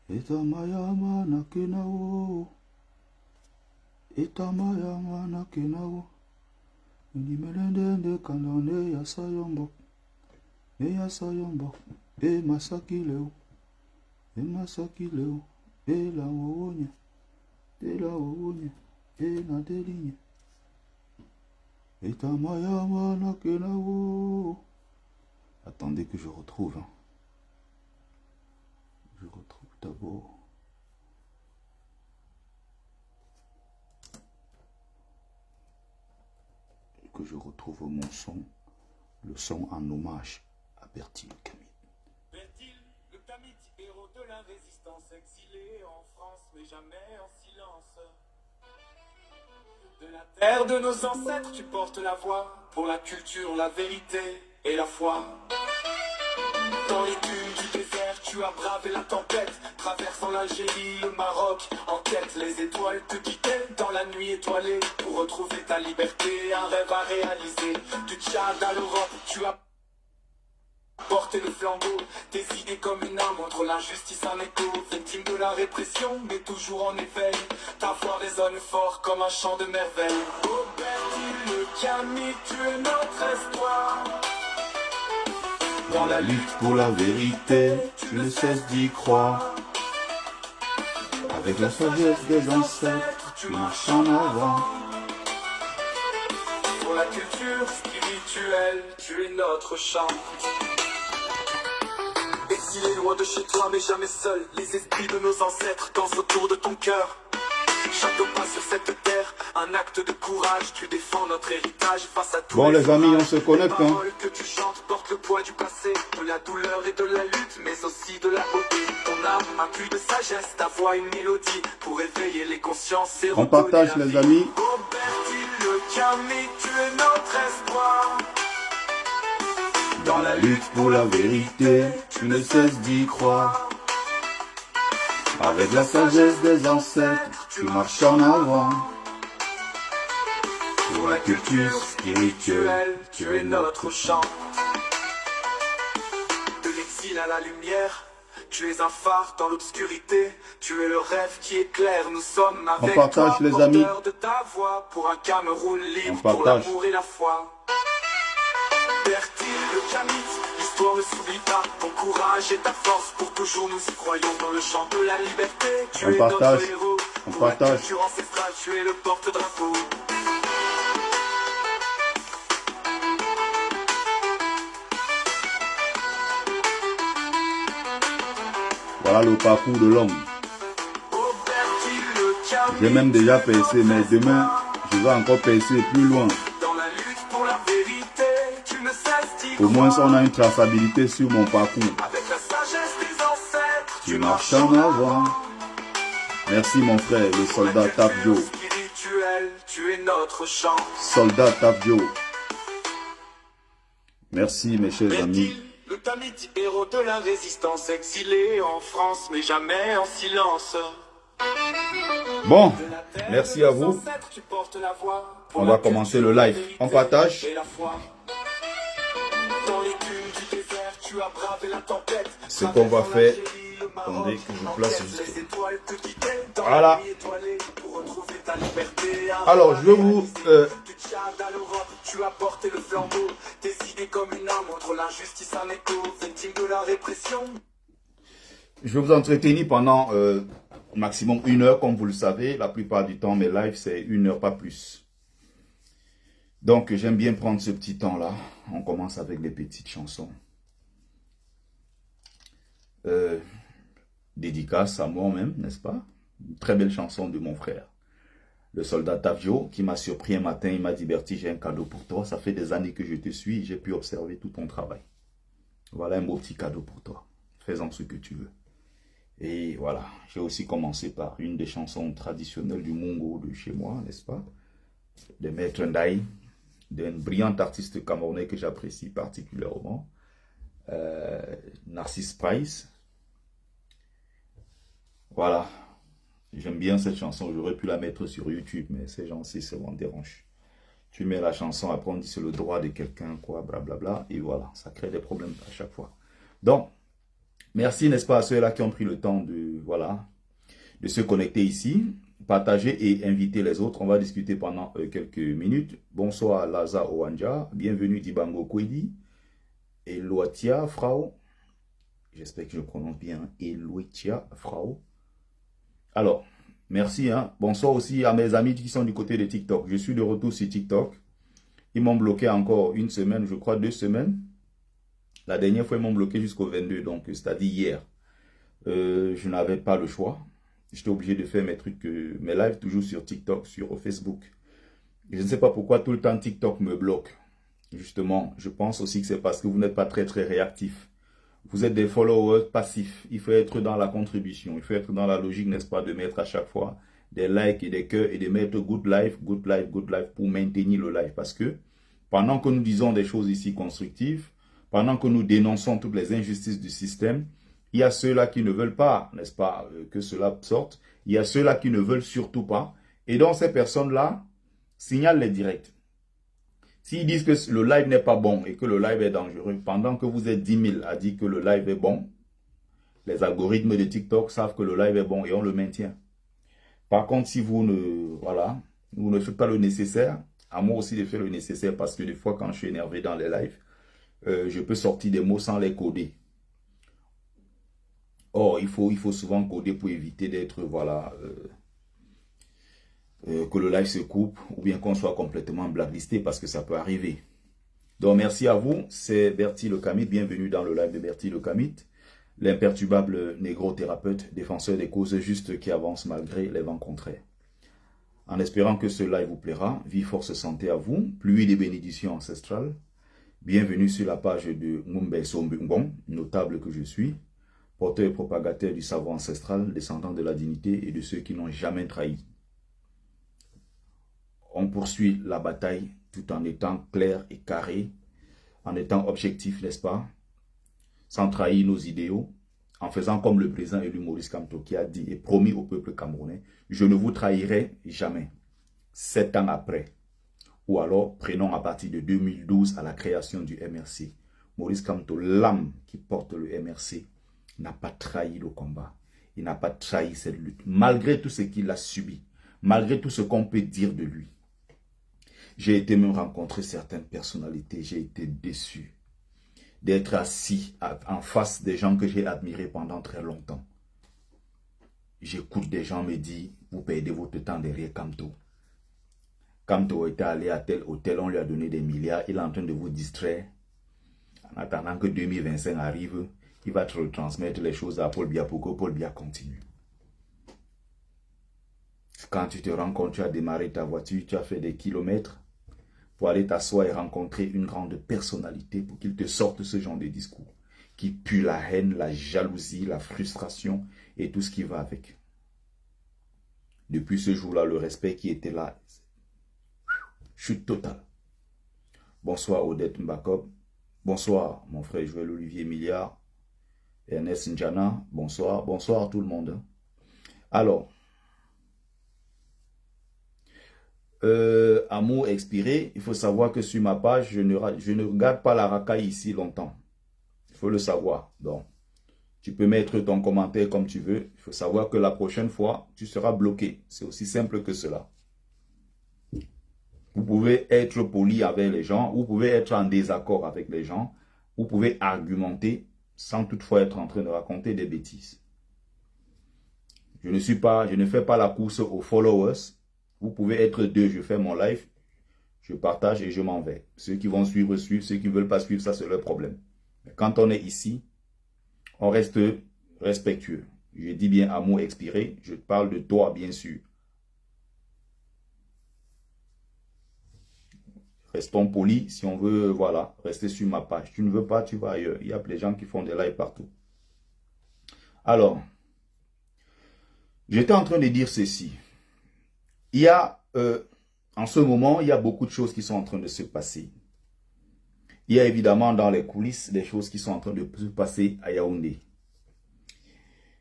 Etamayama nakenao. Etamayama nakenao. Unimelendende kanone ya sayombo. Ya sayombo. Masaki leo. Masaki leo. La wowonya. La wowonya. Na deligne. Etamayama nakenao. Attendez que je retrouve. Je retrouve d'abord. Que je retrouve mon son. Le son en hommage à Bertil le Camite. Bertil le Camite, héros de la résistance, exilé en France, mais jamais en silence. De la terre de nos ancêtres, tu portes la voix pour la culture, la vérité et la foi. Dans les dunes du désert, tu as bravé la tempête, traversant l'Algérie, le Maroc, en quête, les étoiles te guidaient dans la nuit étoilée, pour retrouver ta liberté, un rêve à réaliser. Du Tchad à l'Europe, tu as porté le flambeau, tes idées comme une arme contre l'injustice en écho, victime de la répression, mais toujours en éveil, ta voix résonne fort comme un chant de merveille. Oh Bertil le Camite, tu es notre espoir. Dans la lutte pour la vérité, tu ne cesses d'y croire. Avec la sagesse des ancêtres, tu marches en avant. Pour la culture spirituelle, tu es notre chant. Exilé loin de chez toi, mais jamais seul, les esprits de nos ancêtres dansent autour de ton cœur. Chaque pas sur cette terre, un acte de courage, tu défends notre héritage face à tous. Bon les amis, on se connecte. Les paroles que tu chantes portent le poids du passé, de la douleur et de la lutte, mais aussi de la beauté. Ton âme a plus de sagesse, ta voix une mélodie pour éveiller les consciences et on partage les amis. Oh Bertil le Camite, tu es notre espoir. Dans la lutte pour la vérité, tu ne cesses d'y croire. Avec la sagesse des ancêtres, tu marches en avant. Pour la culture spirituelle, tu es notre chant. De l'exil à la lumière, tu es un phare dans l'obscurité. Tu es le rêve qui éclaire, nous sommes avec on partage toi, les amis. de ta voix, pour un Cameroun libre, on pour l'amour et la foi. Bertil le Camite, l'histoire ne s'oublie pas. Ton courage et ta force, pour toujours nous y croyons dans le chant de la liberté. Tu on es partage. notre héros, On pour partage. la culture ancestrale, tu es le porte-drapeau. Voilà le parcours de l'homme. J'ai même déjà percé, mais demain, je vais encore percer plus loin. Au moins, on a une traçabilité sur mon parcours. Tu marches en avant. Merci mon frère, le soldat Tapjo. Soldat Tapjo. Merci mes chers amis. Le Camite, héros de la résistance, exilé en France, mais jamais en silence. Bon, merci à vous. On va commencer le live. On partage. Ce qu'on va faire. Attendez que je place juste. Voilà. Alors, je vais vous... Tu as porté le flambeau, tes idées comme une arme contre l'injustice en écho, victime de la répression. Je vais vous entretenir pendant maximum 1 heure, comme vous le savez. La plupart du temps, mes lives, c'est 1 heure, pas plus. Donc, j'aime bien prendre ce petit temps-là. On commence avec des petites chansons. Dédicace à moi-même, n'est-ce pas? Une très belle chanson de mon frère, le soldat Tavio, qui m'a surpris un matin. Il m'a dit, Bertie, j'ai un cadeau pour toi. Ça fait des années que je te suis. J'ai pu observer tout ton travail. Voilà un beau petit cadeau pour toi. Fais-en ce que tu veux. Et voilà, j'ai aussi commencé par une des chansons traditionnelles du Mongo de chez moi, n'est-ce pas? De Maître Ndaï, d'un brillant artiste camerounais que j'apprécie particulièrement. Narcisse Price. Voilà. J'aime bien cette chanson. J'aurais pu la mettre sur YouTube, mais ces gens-ci, ça m'en dérange. Tu mets la chanson, après on dit c'est le droit de quelqu'un, quoi, blablabla. Et voilà, ça crée des problèmes à chaque fois. Donc, Merci, n'est-ce pas, à ceux-là qui ont pris le temps de, voilà, de se connecter ici, partager et inviter les autres. On va discuter pendant quelques minutes. Bonsoir Laza Owanja, bienvenue Dibango Kwedi, Eloatia Frau, j'espère que je prononce bien, Eloatia Frau. Alors, merci. Hein. Bonsoir aussi à mes amis qui sont du côté de TikTok. Je suis de retour sur TikTok. Ils m'ont bloqué encore une semaine, je crois 2 semaines. La dernière fois, ils m'ont bloqué jusqu'au 22, donc c'est-à-dire hier. Je n'avais pas le choix. J'étais obligé de faire mes trucs, mes lives toujours sur TikTok, sur Facebook. Je ne sais pas pourquoi tout le temps TikTok me bloque. Justement, je pense aussi que c'est parce que vous n'êtes pas très réactif. Vous êtes des followers passifs. Il faut être dans la contribution. Il faut être dans la logique, n'est-ce pas, de mettre à chaque fois des likes et des cœurs et de mettre good life, good life, good life pour maintenir le live. Parce que pendant que nous disons des choses ici constructives, pendant que nous dénonçons toutes les injustices du système, il y a ceux-là qui ne veulent pas, n'est-ce pas, que cela sorte. Il y a ceux-là qui ne veulent surtout pas. Et donc ces personnes-là signalent les directs. S'ils disent que le live n'est pas bon et que le live est dangereux, pendant que vous êtes 10 000 à dire que le live est bon, les algorithmes de TikTok savent que le live est bon et on le maintient. Par contre, si vous ne faites pas le nécessaire, à moi aussi de faire le nécessaire parce que des fois quand je suis énervé dans les lives, je peux sortir des mots sans les coder. Or, il faut souvent coder pour éviter d'être, que le live se coupe ou bien qu'on soit complètement blacklisté parce que ça peut arriver. Donc, merci à vous. C'est Bertie Le Kamit. Bienvenue dans le live de Bertie Le Kamit, l'imperturbable négro-thérapeute, défenseur des causes justes qui avance malgré les vents contraires. En espérant que ce live vous plaira, vie, force, santé à vous, pluie des bénédictions ancestrales. Bienvenue sur la page de Ngumbe Sombungon, notable que je suis, porteur et propagateur du savoir ancestral, descendant de la dignité et de ceux qui n'ont jamais trahi. On poursuit la bataille tout en étant clair et carré, en étant objectif, n'est-ce pas, sans trahir nos idéaux, en faisant comme le président élu Maurice Kamto qui a dit et promis au peuple camerounais, je ne vous trahirai jamais, 7 ans après. Ou alors, prenons à partir de 2012 à la création du MRC. Maurice Kamto, l'âme qui porte le MRC, n'a pas trahi le combat. Il n'a pas trahi cette lutte, malgré tout ce qu'il a subi, malgré tout ce qu'on peut dire de lui. J'ai été même rencontrer certaines personnalités, j'ai été déçu d'être assis en face des gens que j'ai admirés pendant très longtemps. J'écoute des gens me dire, vous perdez votre temps derrière Kamto. Kamto était allé à tel hôtel, on lui a donné des milliards, il est en train de vous distraire. En attendant que 2025 arrive, il va te retransmettre les choses à Paul Biya pour que Paul Biya continue. Quand tu te rends compte, tu as démarré ta voiture, tu as fait des kilomètres pour aller t'asseoir et rencontrer une grande personnalité pour qu'il te sorte ce genre de discours qui pue la haine, la jalousie, la frustration et tout ce qui va avec. Depuis ce jour-là, le respect qui était là, chute totale. Bonsoir Odette Mbakob. Bonsoir mon frère Joël Olivier Milliard. Ernest Njana. Bonsoir. Bonsoir tout le monde. Alors, amour expiré, il faut savoir que sur ma page, je ne regarde pas la racaille ici longtemps. Il faut le savoir. Donc, tu peux mettre ton commentaire comme tu veux. Il faut savoir que la prochaine fois, tu seras bloqué. C'est aussi simple que cela. Vous pouvez être poli avec les gens, vous pouvez être en désaccord avec les gens, vous pouvez argumenter sans toutefois être en train de raconter des bêtises. Je ne fais pas la course aux followers. Vous pouvez être 2, je fais mon live, je partage et je m'en vais. Ceux qui vont suivre, suivent. Ceux qui ne veulent pas suivre, ça c'est leur problème. Mais quand on est ici, on reste respectueux. Je dis bien amour expiré, je parle de toi bien sûr. Restons polis si on veut, voilà, rester sur ma page. Tu ne veux pas, tu vas ailleurs. Il y a des gens qui font des lives partout. Alors, j'étais en train de dire ceci. Il y a, en ce moment, il y a beaucoup de choses qui sont en train de se passer. Il y a évidemment dans les coulisses des choses qui sont en train de se passer à Yaoundé.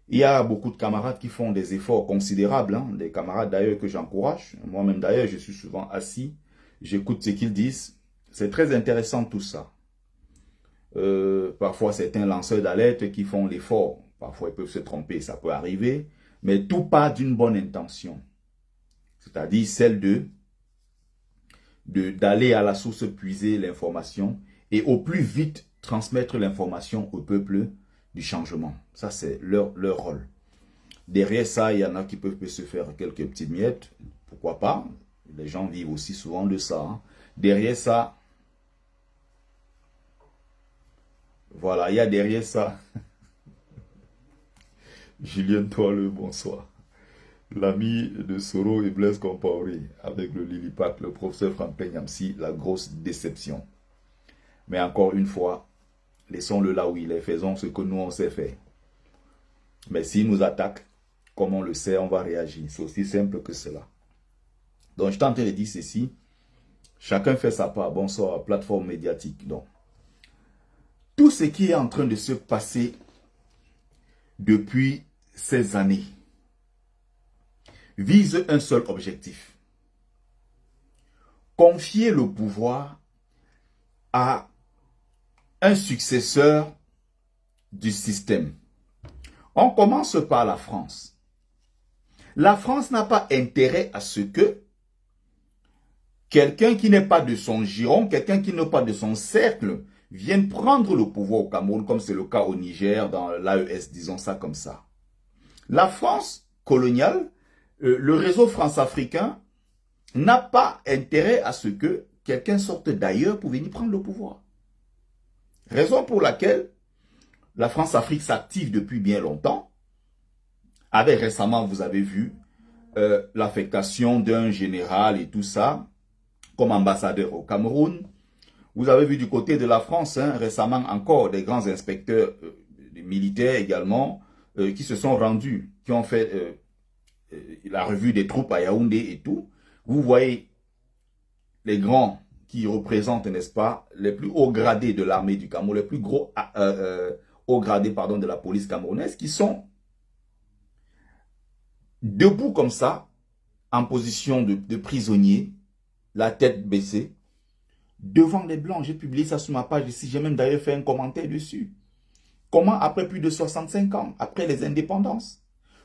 Il y a beaucoup de camarades qui font des efforts considérables, hein, des camarades d'ailleurs que j'encourage. Moi-même d'ailleurs, je suis souvent assis, j'écoute ce qu'ils disent. C'est très intéressant tout ça. Parfois, certains lanceurs d'alerte qui font l'effort. Parfois, ils peuvent se tromper, ça peut arriver. Mais tout part d'une bonne intention. C'est-à-dire celle d'aller à la source puiser l'information et au plus vite transmettre l'information au peuple du changement. Ça, c'est leur rôle. Derrière ça, il y en a qui peuvent se faire quelques petites miettes. Pourquoi pas? Les gens vivent aussi souvent de ça. Hein. Derrière ça, voilà, il y a derrière ça. Julien Toile, bonsoir. L'ami de Soro et Blaise Compaoré avec le Lilipac, le professeur Franklin Yamsi, la grosse déception. Mais encore une fois, laissons-le là où il est, faisons ce que nous on sait faire. Mais s'il nous attaque, comme on le sait, on va réagir. C'est aussi simple que cela. Donc je tente de dire ceci, chacun fait sa part. Bonsoir, plateforme médiatique. Donc, tout ce qui est en train de se passer depuis ces années vise un seul objectif. Confier le pouvoir à un successeur du système. On commence par la France. La France n'a pas intérêt à ce que quelqu'un qui n'est pas de son giron, quelqu'un qui n'est pas de son cercle, vienne prendre le pouvoir au Cameroun, comme c'est le cas au Niger, dans l'AES, disons ça comme ça. La France coloniale, le réseau France-Africain, n'a pas intérêt à ce que quelqu'un sorte d'ailleurs pour venir prendre le pouvoir. Raison pour laquelle la France-Afrique s'active depuis bien longtemps. Avec récemment, vous avez vu l'affectation d'un général et tout ça, comme ambassadeur au Cameroun. Vous avez vu du côté de la France, hein, récemment encore, des grands inspecteurs militaires également, qui se sont rendus, qui ont fait la revue des troupes à Yaoundé et tout. Vous voyez les grands qui représentent, n'est-ce pas, les plus hauts gradés de l'armée du Cameroun, les plus gros hauts gradés, pardon, de la police camerounaise, qui sont debout comme ça, en position de prisonnier, la tête baissée, devant les Blancs. J'ai publié ça sur ma page ici, j'ai même d'ailleurs fait un commentaire dessus. Comment, après plus de 65 ans, après les indépendances,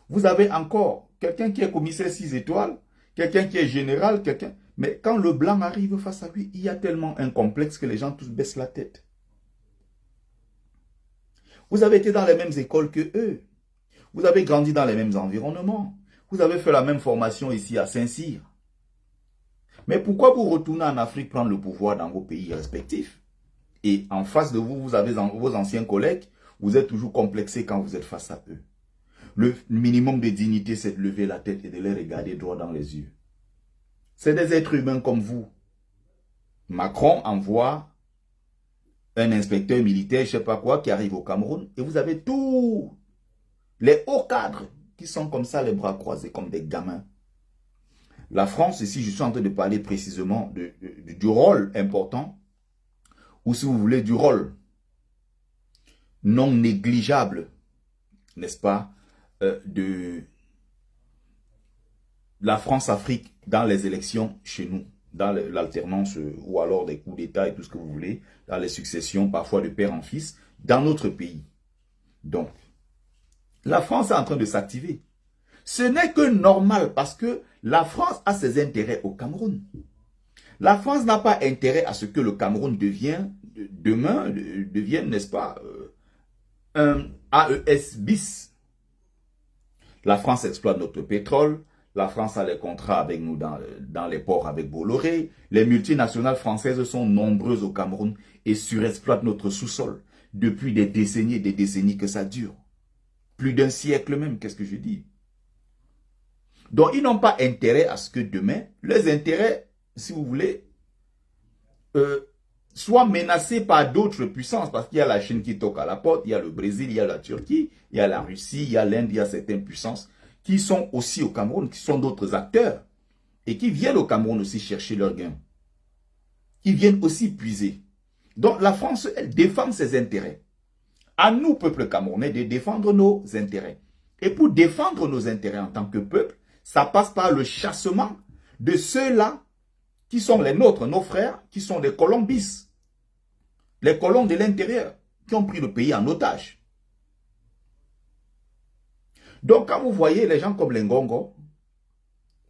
vous avez encore quelqu'un qui est commissaire 6 étoiles, quelqu'un qui est général, quelqu'un... Mais quand le Blanc arrive face à lui, il y a tellement un complexe que les gens tous baissent la tête. Vous avez été dans les mêmes écoles que eux. Vous avez grandi dans les mêmes environnements. Vous avez fait la même formation ici à Saint-Cyr. Mais pourquoi vous retournez en Afrique prendre le pouvoir dans vos pays respectifs? Et en face de vous, vous avez vos anciens collègues, vous êtes toujours complexés quand vous êtes face à eux. Le minimum de dignité, c'est de lever la tête et de les regarder droit dans les yeux. C'est des êtres humains comme vous. Macron envoie un inspecteur militaire, je ne sais pas quoi, qui arrive au Cameroun, et vous avez tous les hauts cadres qui sont comme ça, les bras croisés, comme des gamins. La France, ici, je suis en train de parler précisément du rôle important, ou si vous voulez, du rôle non négligeable, n'est-ce pas, de la France-Afrique dans les élections chez nous, dans l'alternance ou alors des coups d'État et tout ce que vous voulez, dans les successions parfois de père en fils, dans notre pays. Donc, la France est en train de s'activer. Ce n'est que normal parce que la France a ses intérêts au Cameroun. La France n'a pas intérêt à ce que le Cameroun devienne, n'est-ce pas, un AES bis. La France exploite notre pétrole. La France a les contrats avec nous dans les ports avec Bolloré. Les multinationales françaises sont nombreuses au Cameroun et surexploitent notre sous-sol. Depuis des décennies et des décennies que ça dure. Plus d'un siècle même, qu'est-ce que je dis? Donc, ils n'ont pas intérêt à ce que demain, leurs intérêts, si vous voulez, soient menacés par d'autres puissances. Parce qu'il y a la Chine qui toque à la porte, il y a le Brésil, il y a la Turquie, il y a la Russie, il y a l'Inde, il y a certaines puissances qui sont aussi au Cameroun, qui sont d'autres acteurs, et qui viennent au Cameroun aussi chercher leurs gains. Qui viennent aussi puiser. Donc la France, elle défend ses intérêts. À nous, peuple camerounais, de défendre nos intérêts. Et pour défendre nos intérêts en tant que peuple, ça passe par le chassement de ceux-là qui sont les nôtres, nos frères, qui sont des colombis. Les colons de l'intérieur. qui ont pris le pays en otage. Donc, quand vous voyez les gens comme Lengongo,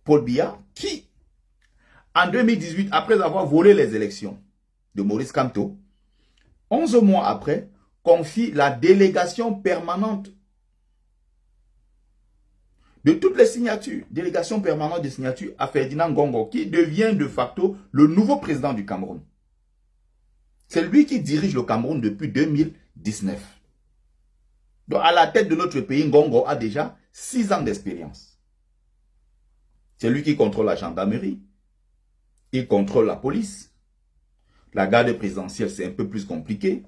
Paul Biya, qui, en 2018, après avoir volé les élections de Maurice Kamto, 11 mois après, confie la délégation permanente de toutes les signatures, délégation permanente de signatures à Ferdinand Ngongo, qui devient de facto le nouveau président du Cameroun. C'est lui qui dirige le Cameroun depuis 2019. Donc, à la tête de notre pays, Ngongo a déjà 6 ans d'expérience. C'est lui qui contrôle la gendarmerie. Il contrôle la police. La garde présidentielle, c'est un peu plus compliqué.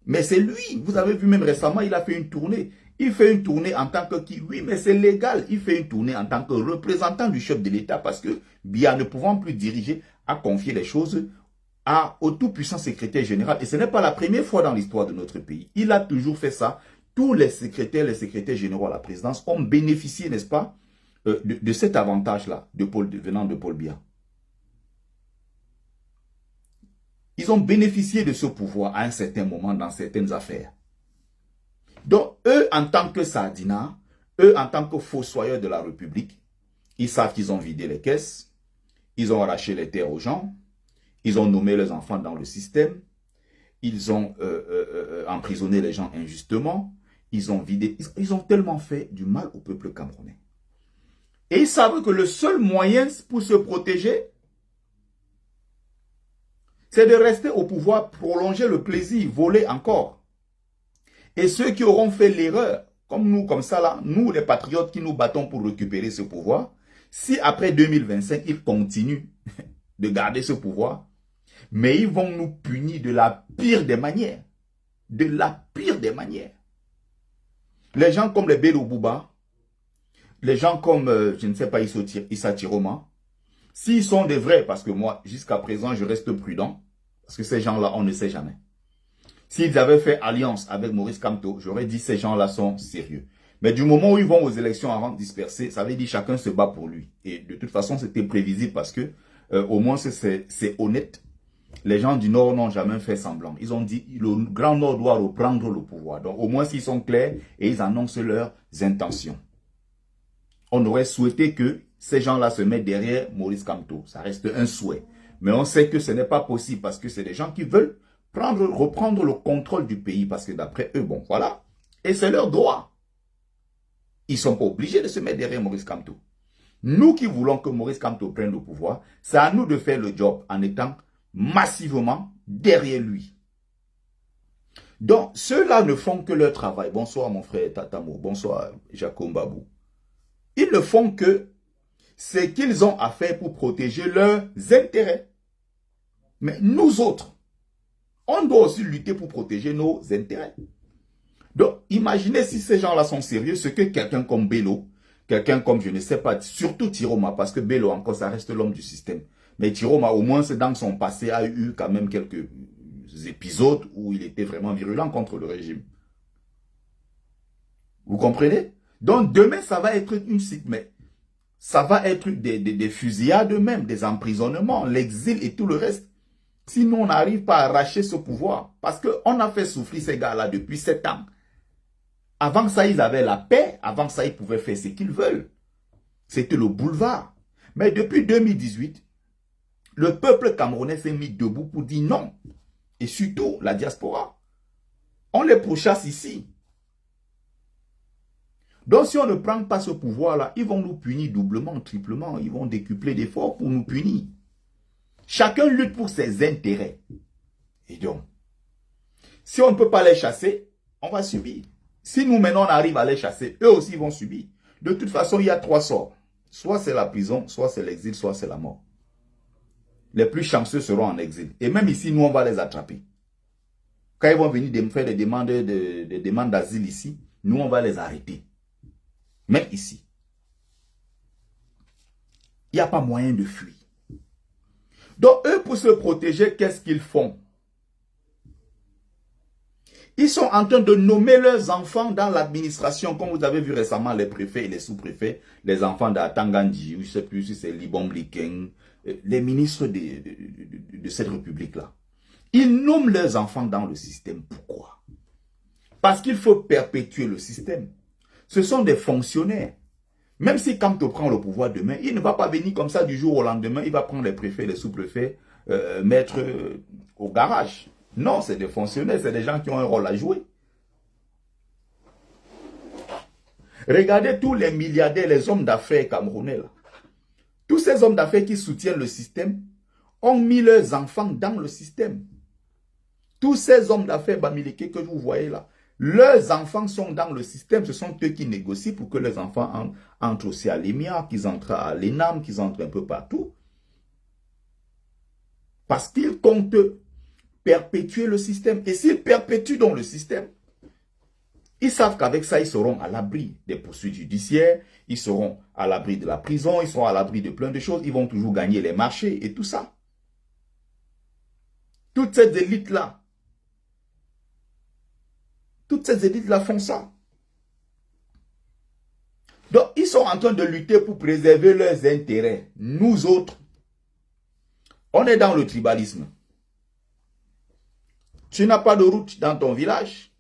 Mais c'est lui. Vous avez vu même récemment, il a fait une tournée. Il fait une tournée en tant que qui? Oui, mais c'est légal. Il fait une tournée en tant que représentant du chef de l'État parce que Biya, ne pouvant plus diriger, a confié les choses au tout-puissant secrétaire général. Et ce n'est pas la première fois dans l'histoire de notre pays. Il a toujours fait ça. Tous les secrétaires généraux à la présidence ont bénéficié, n'est-ce pas, de cet avantage-là venant de Paul Biya. Ils ont bénéficié de ce pouvoir à un certain moment dans certaines affaires. Donc, eux, en tant que sardinats, eux, en tant que fossoyeurs de la République, ils savent qu'ils ont vidé les caisses, ils ont arraché les terres aux gens, ils ont nommé leurs enfants dans le système, ils ont emprisonné les gens injustement, ils ont vidé, ils ont tellement fait du mal au peuple camerounais. Et ils savent que le seul moyen pour se protéger, c'est de rester au pouvoir, prolonger le plaisir, voler encore. Et ceux qui auront fait l'erreur, comme nous, comme ça là, nous les patriotes qui nous battons pour récupérer ce pouvoir, si après 2025, ils continuent de garder ce pouvoir, mais ils vont nous punir de la pire des manières. De la pire des manières. Les gens comme les Bello Bouba, les gens comme, je ne sais pas, Issa Tiroma, s'ils sont des vrais, parce que moi, jusqu'à présent, je reste prudent, parce que ces gens-là, on ne sait jamais. S'ils avaient fait alliance avec Maurice Kamto, j'aurais dit ces gens-là sont sérieux. Mais du moment où ils vont aux élections avant de disperser, ça veut dire chacun se bat pour lui. Et de toute façon, c'était prévisible parce que au moins c'est honnête. Les gens du Nord n'ont jamais fait semblant. Ils ont dit le Grand Nord doit reprendre le pouvoir. Donc au moins s'ils sont clairs et ils annoncent leurs intentions. On aurait souhaité que ces gens-là se mettent derrière Maurice Kamto. Ça reste un souhait. Mais on sait que ce n'est pas possible parce que c'est des gens qui veulent reprendre le contrôle du pays parce que d'après eux, bon, voilà. Et c'est leur droit. Ils ne sont pas obligés de se mettre derrière Maurice Kamto. Nous qui voulons que Maurice Kamto prenne le pouvoir, c'est à nous de faire le job en étant massivement derrière lui. Donc, ceux-là ne font que leur travail. Bonsoir mon frère Tatamo, bonsoir Jacob Babou. Ils ne font que ce qu'ils ont à faire pour protéger leurs intérêts. Mais nous autres, on doit aussi lutter pour protéger nos intérêts. Donc, imaginez si ces gens-là sont sérieux, ce que quelqu'un comme Bello, quelqu'un comme, je ne sais pas, surtout Tiroma, parce que Bello, encore, ça reste l'homme du système. Mais Tiroma, au moins, c'est dans son passé, a eu quand même quelques épisodes où il était vraiment virulent contre le régime. Vous comprenez? Donc, demain, ça va être mais ça va être des fusillades même, des emprisonnements, l'exil et tout le reste. Si nous, on n'arrive pas à arracher ce pouvoir, parce qu'on a fait souffrir ces gars-là depuis 7 ans. Avant ça, ils avaient la paix. Avant ça, ils pouvaient faire ce qu'ils veulent. C'était le boulevard. Mais depuis 2018, le peuple camerounais s'est mis debout pour dire non. Et surtout, la diaspora. On les pourchasse ici. Donc, si on ne prend pas ce pouvoir-là, ils vont nous punir doublement, triplement. Ils vont décupler d'efforts pour nous punir. Chacun lutte pour ses intérêts. Et donc, si on ne peut pas les chasser, on va subir. Si nous, maintenant, on arrive à les chasser, eux aussi vont subir. De toute façon, il y a 3 sorts. Soit c'est la prison, soit c'est l'exil, soit c'est la mort. Les plus chanceux seront en exil. Et même ici, nous, on va les attraper. Quand ils vont venir faire des demandes d'asile ici, nous, on va les arrêter. Même ici. Il n'y a pas moyen de fuir. Donc, eux, pour se protéger, qu'est-ce qu'ils font? Ils sont en train de nommer leurs enfants dans l'administration, comme vous avez vu récemment les préfets et les sous-préfets, les enfants d'Atangandji, je ne sais plus si c'est Libom Likeng, les ministres de cette république-là. Ils nomment leurs enfants dans le système. Pourquoi? Parce qu'il faut perpétuer le système. Ce sont des fonctionnaires. Même si Kamto prend le pouvoir demain, il ne va pas venir comme ça du jour au lendemain. Il va prendre les préfets, les sous-préfets, mettre au garage. Non, c'est des fonctionnaires, c'est des gens qui ont un rôle à jouer. Regardez tous les milliardaires, les hommes d'affaires camerounais. Là. Tous ces hommes d'affaires qui soutiennent le système ont mis leurs enfants dans le système. Tous ces hommes d'affaires bamileke que vous voyez là, leurs enfants sont dans le système. Ce sont eux qui négocient pour que les enfants entrent aussi à l'EMIA, qu'ils entrent à l'ENAM, qu'ils entrent un peu partout. Parce qu'ils comptent perpétuer le système. Et s'ils perpétuent dans le système, ils savent qu'avec ça, ils seront à l'abri des poursuites judiciaires, ils seront à l'abri de la prison, ils seront à l'abri de plein de choses, ils vont toujours gagner les marchés et tout ça. Toutes ces élites-là, font ça. Donc, ils sont en train de lutter pour préserver leurs intérêts. Nous autres, on est dans le tribalisme. Tu n'as pas de route dans ton village,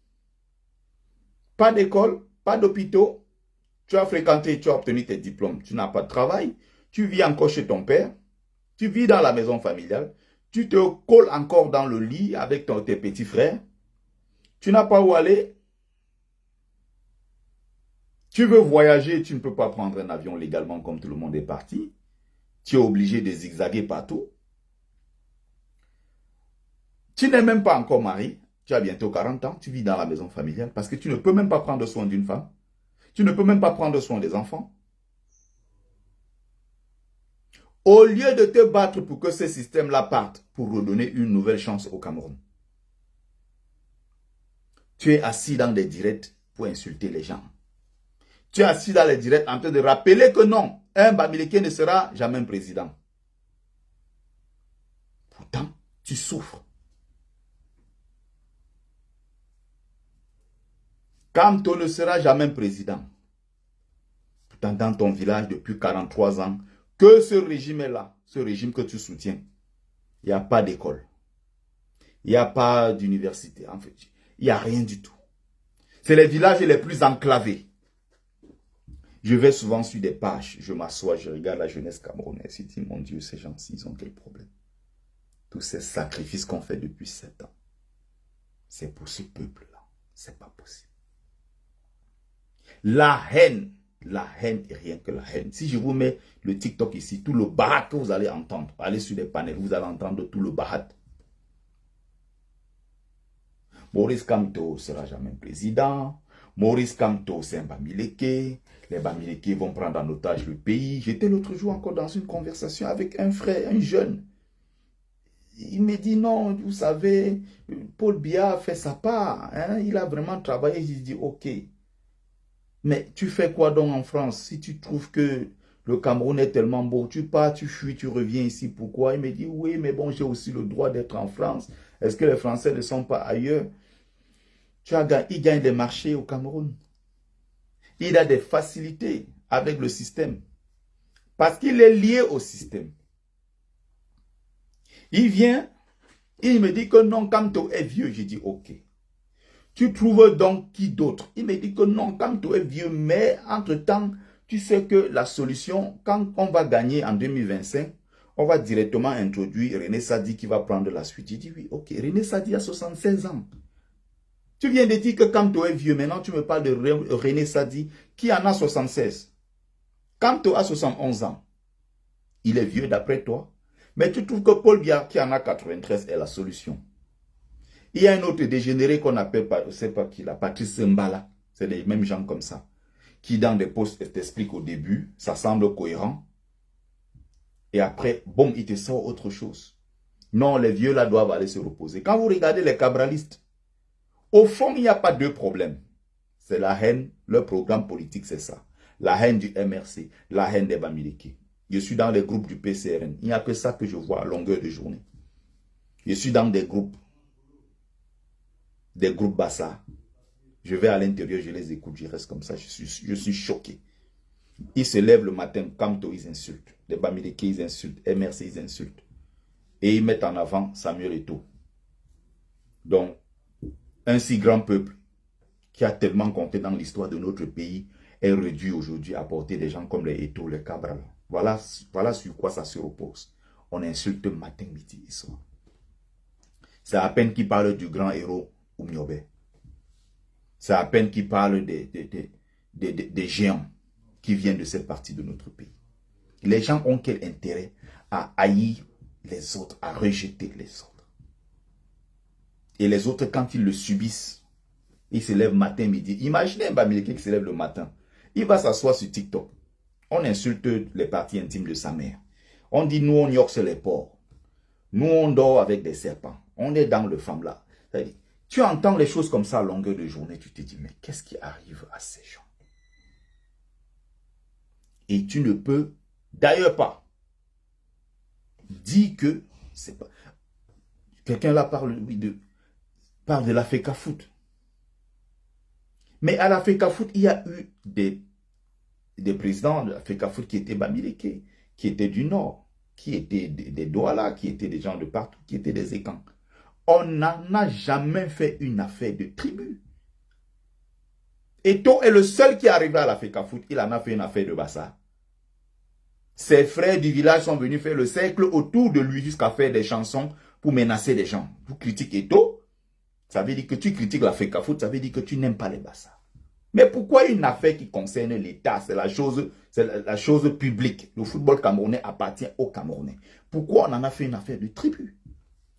pas d'école, pas d'hôpitaux, tu as fréquenté, tu as obtenu tes diplômes, tu n'as pas de travail, tu vis encore chez ton père, tu vis dans la maison familiale, tu te colles encore dans le lit avec tes petits frères, tu n'as pas où aller, tu veux voyager, tu ne peux pas prendre un avion légalement comme tout le monde est parti, tu es obligé de zigzaguer partout. Tu n'es même pas encore marié, tu as bientôt 40 ans, tu vis dans la maison familiale parce que tu ne peux même pas prendre soin d'une femme. Tu ne peux même pas prendre soin des enfants. Au lieu de te battre pour que ce système-là parte, pour redonner une nouvelle chance au Cameroun, tu es assis dans des directs pour insulter les gens. Tu es assis dans les directs en train de rappeler que non, un Bamileke ne sera jamais président. Pourtant, tu souffres. Kamto ne sera jamais président. Pourtant, dans ton village depuis 43 ans, que ce régime est là, ce régime que tu soutiens, il n'y a pas d'école. Il n'y a pas d'université, en fait. Il n'y a rien du tout. C'est les villages les plus enclavés. Je vais souvent sur des pages, je m'assois, je regarde la jeunesse camerounaise, je dis, mon Dieu, ces gens-ci, ils ont quel problème? Tous ces sacrifices qu'on fait depuis 7 ans, c'est pour ce peuple-là. C'est pas possible. La haine et rien que la haine. Si je vous mets le TikTok ici, tout le bahat que vous allez entendre, allez sur les panels, vous allez entendre tout le bahat. Maurice Kamto ne sera jamais président. Maurice Kamto, c'est un Bamileke. Les Bamileke vont prendre en otage le pays. J'étais l'autre jour encore dans une conversation avec un frère, un jeune. Il me dit non, vous savez, Paul Biya a fait sa part. Hein? Il a vraiment travaillé. J'ai dit ok. Mais tu fais quoi donc en France? Si tu trouves que le Cameroun est tellement beau, tu pars, tu fuis, tu reviens ici. Pourquoi? Il me dit oui, mais bon, j'ai aussi le droit d'être en France. Est-ce que les Français ne sont pas ailleurs? Il gagne des marchés au Cameroun. Il a des facilités avec le système. Parce qu'il est lié au système. Il vient, il me dit que non, Kamto est vieux. J'ai dit ok. Tu trouves donc qui d'autre? Il me dit que non, Kamto est vieux, mais entre-temps, tu sais que la solution, quand on va gagner en 2025, on va directement introduire René Sadi qui va prendre la suite. J'ai dit oui, ok, René Sadi a 76 ans. Tu viens de dire que Kamto est vieux, maintenant tu me parles de René Sadi qui en a 76. Kamto a 71 ans. Il est vieux d'après toi. Mais tu trouves que Paul Biya qui en a 93 est la solution. Il y a un autre dégénéré qu'on appelle, je ne sais pas qui, la Patrice Mbala. C'est les mêmes gens comme ça. Qui dans des posts t'expliquent au début, ça semble cohérent. Et après, boum, il te sort autre chose. Non, les vieux là doivent aller se reposer. Quand vous regardez les cabralistes, au fond, il n'y a pas deux problèmes. C'est la haine, leur programme politique, c'est ça. La haine du MRC, la haine des Bamileke. Je suis dans les groupes du PCRN. Il n'y a que ça que je vois à longueur de journée. Je suis dans des groupes Bassa. Je vais à l'intérieur, je les écoute, je reste comme ça, je suis choqué. Ils se lèvent le matin, Kamto, ils insultent. Les Bamileke, ils insultent. MRC, ils insultent. Et ils mettent en avant Samuel Eto'o. Donc, un si grand peuple qui a tellement compté dans l'histoire de notre pays est réduit aujourd'hui à porter des gens comme les Eto'o, les Cabral. Voilà sur quoi ça se repose. On insulte matin, midi et soir. C'est à peine qu'il parle du grand héros Oumiobe. C'est à peine qu'il parle des géants qui viennent de cette partie de notre pays. Les gens ont quel intérêt à haïr les autres, à rejeter les autres? Et les autres, quand ils le subissent, ils se lèvent matin, midi. Imaginez un Bamileke qui se lève le matin. Il va s'asseoir sur TikTok. On insulte les parties intimes de sa mère. On dit, nous, on yorxe les porcs. Nous, on dort avec des serpents. On est dans le femme-là. Tu entends les choses comme ça à longueur de journée. Tu te dis, mais qu'est-ce qui arrive à ces gens? Et tu ne peux d'ailleurs pas dire que c'est pas... Quelqu'un là parle de la FECAFOOT. Mais à la FECAFOOT, il y a eu des présidents de la FECAFOOT qui étaient Bamileke, qui étaient du Nord, qui étaient des Douala, qui étaient des gens de partout, qui étaient des Ekans. On n'en a jamais fait une affaire de tribu. Eto'o est le seul qui est arrivé à la FECAFOOT. Il en a fait une affaire de Bassa. Ses frères du village sont venus faire le cercle autour de lui jusqu'à faire des chansons pour menacer les gens. Vous critiquez Eto'o, ça veut dire que tu critiques la FECAFOOT, ça veut dire que tu n'aimes pas les Bassa. Mais pourquoi une affaire qui concerne l'État, c'est la chose publique. Le football camerounais appartient aux Camerounais. Pourquoi on en a fait une affaire de tribu?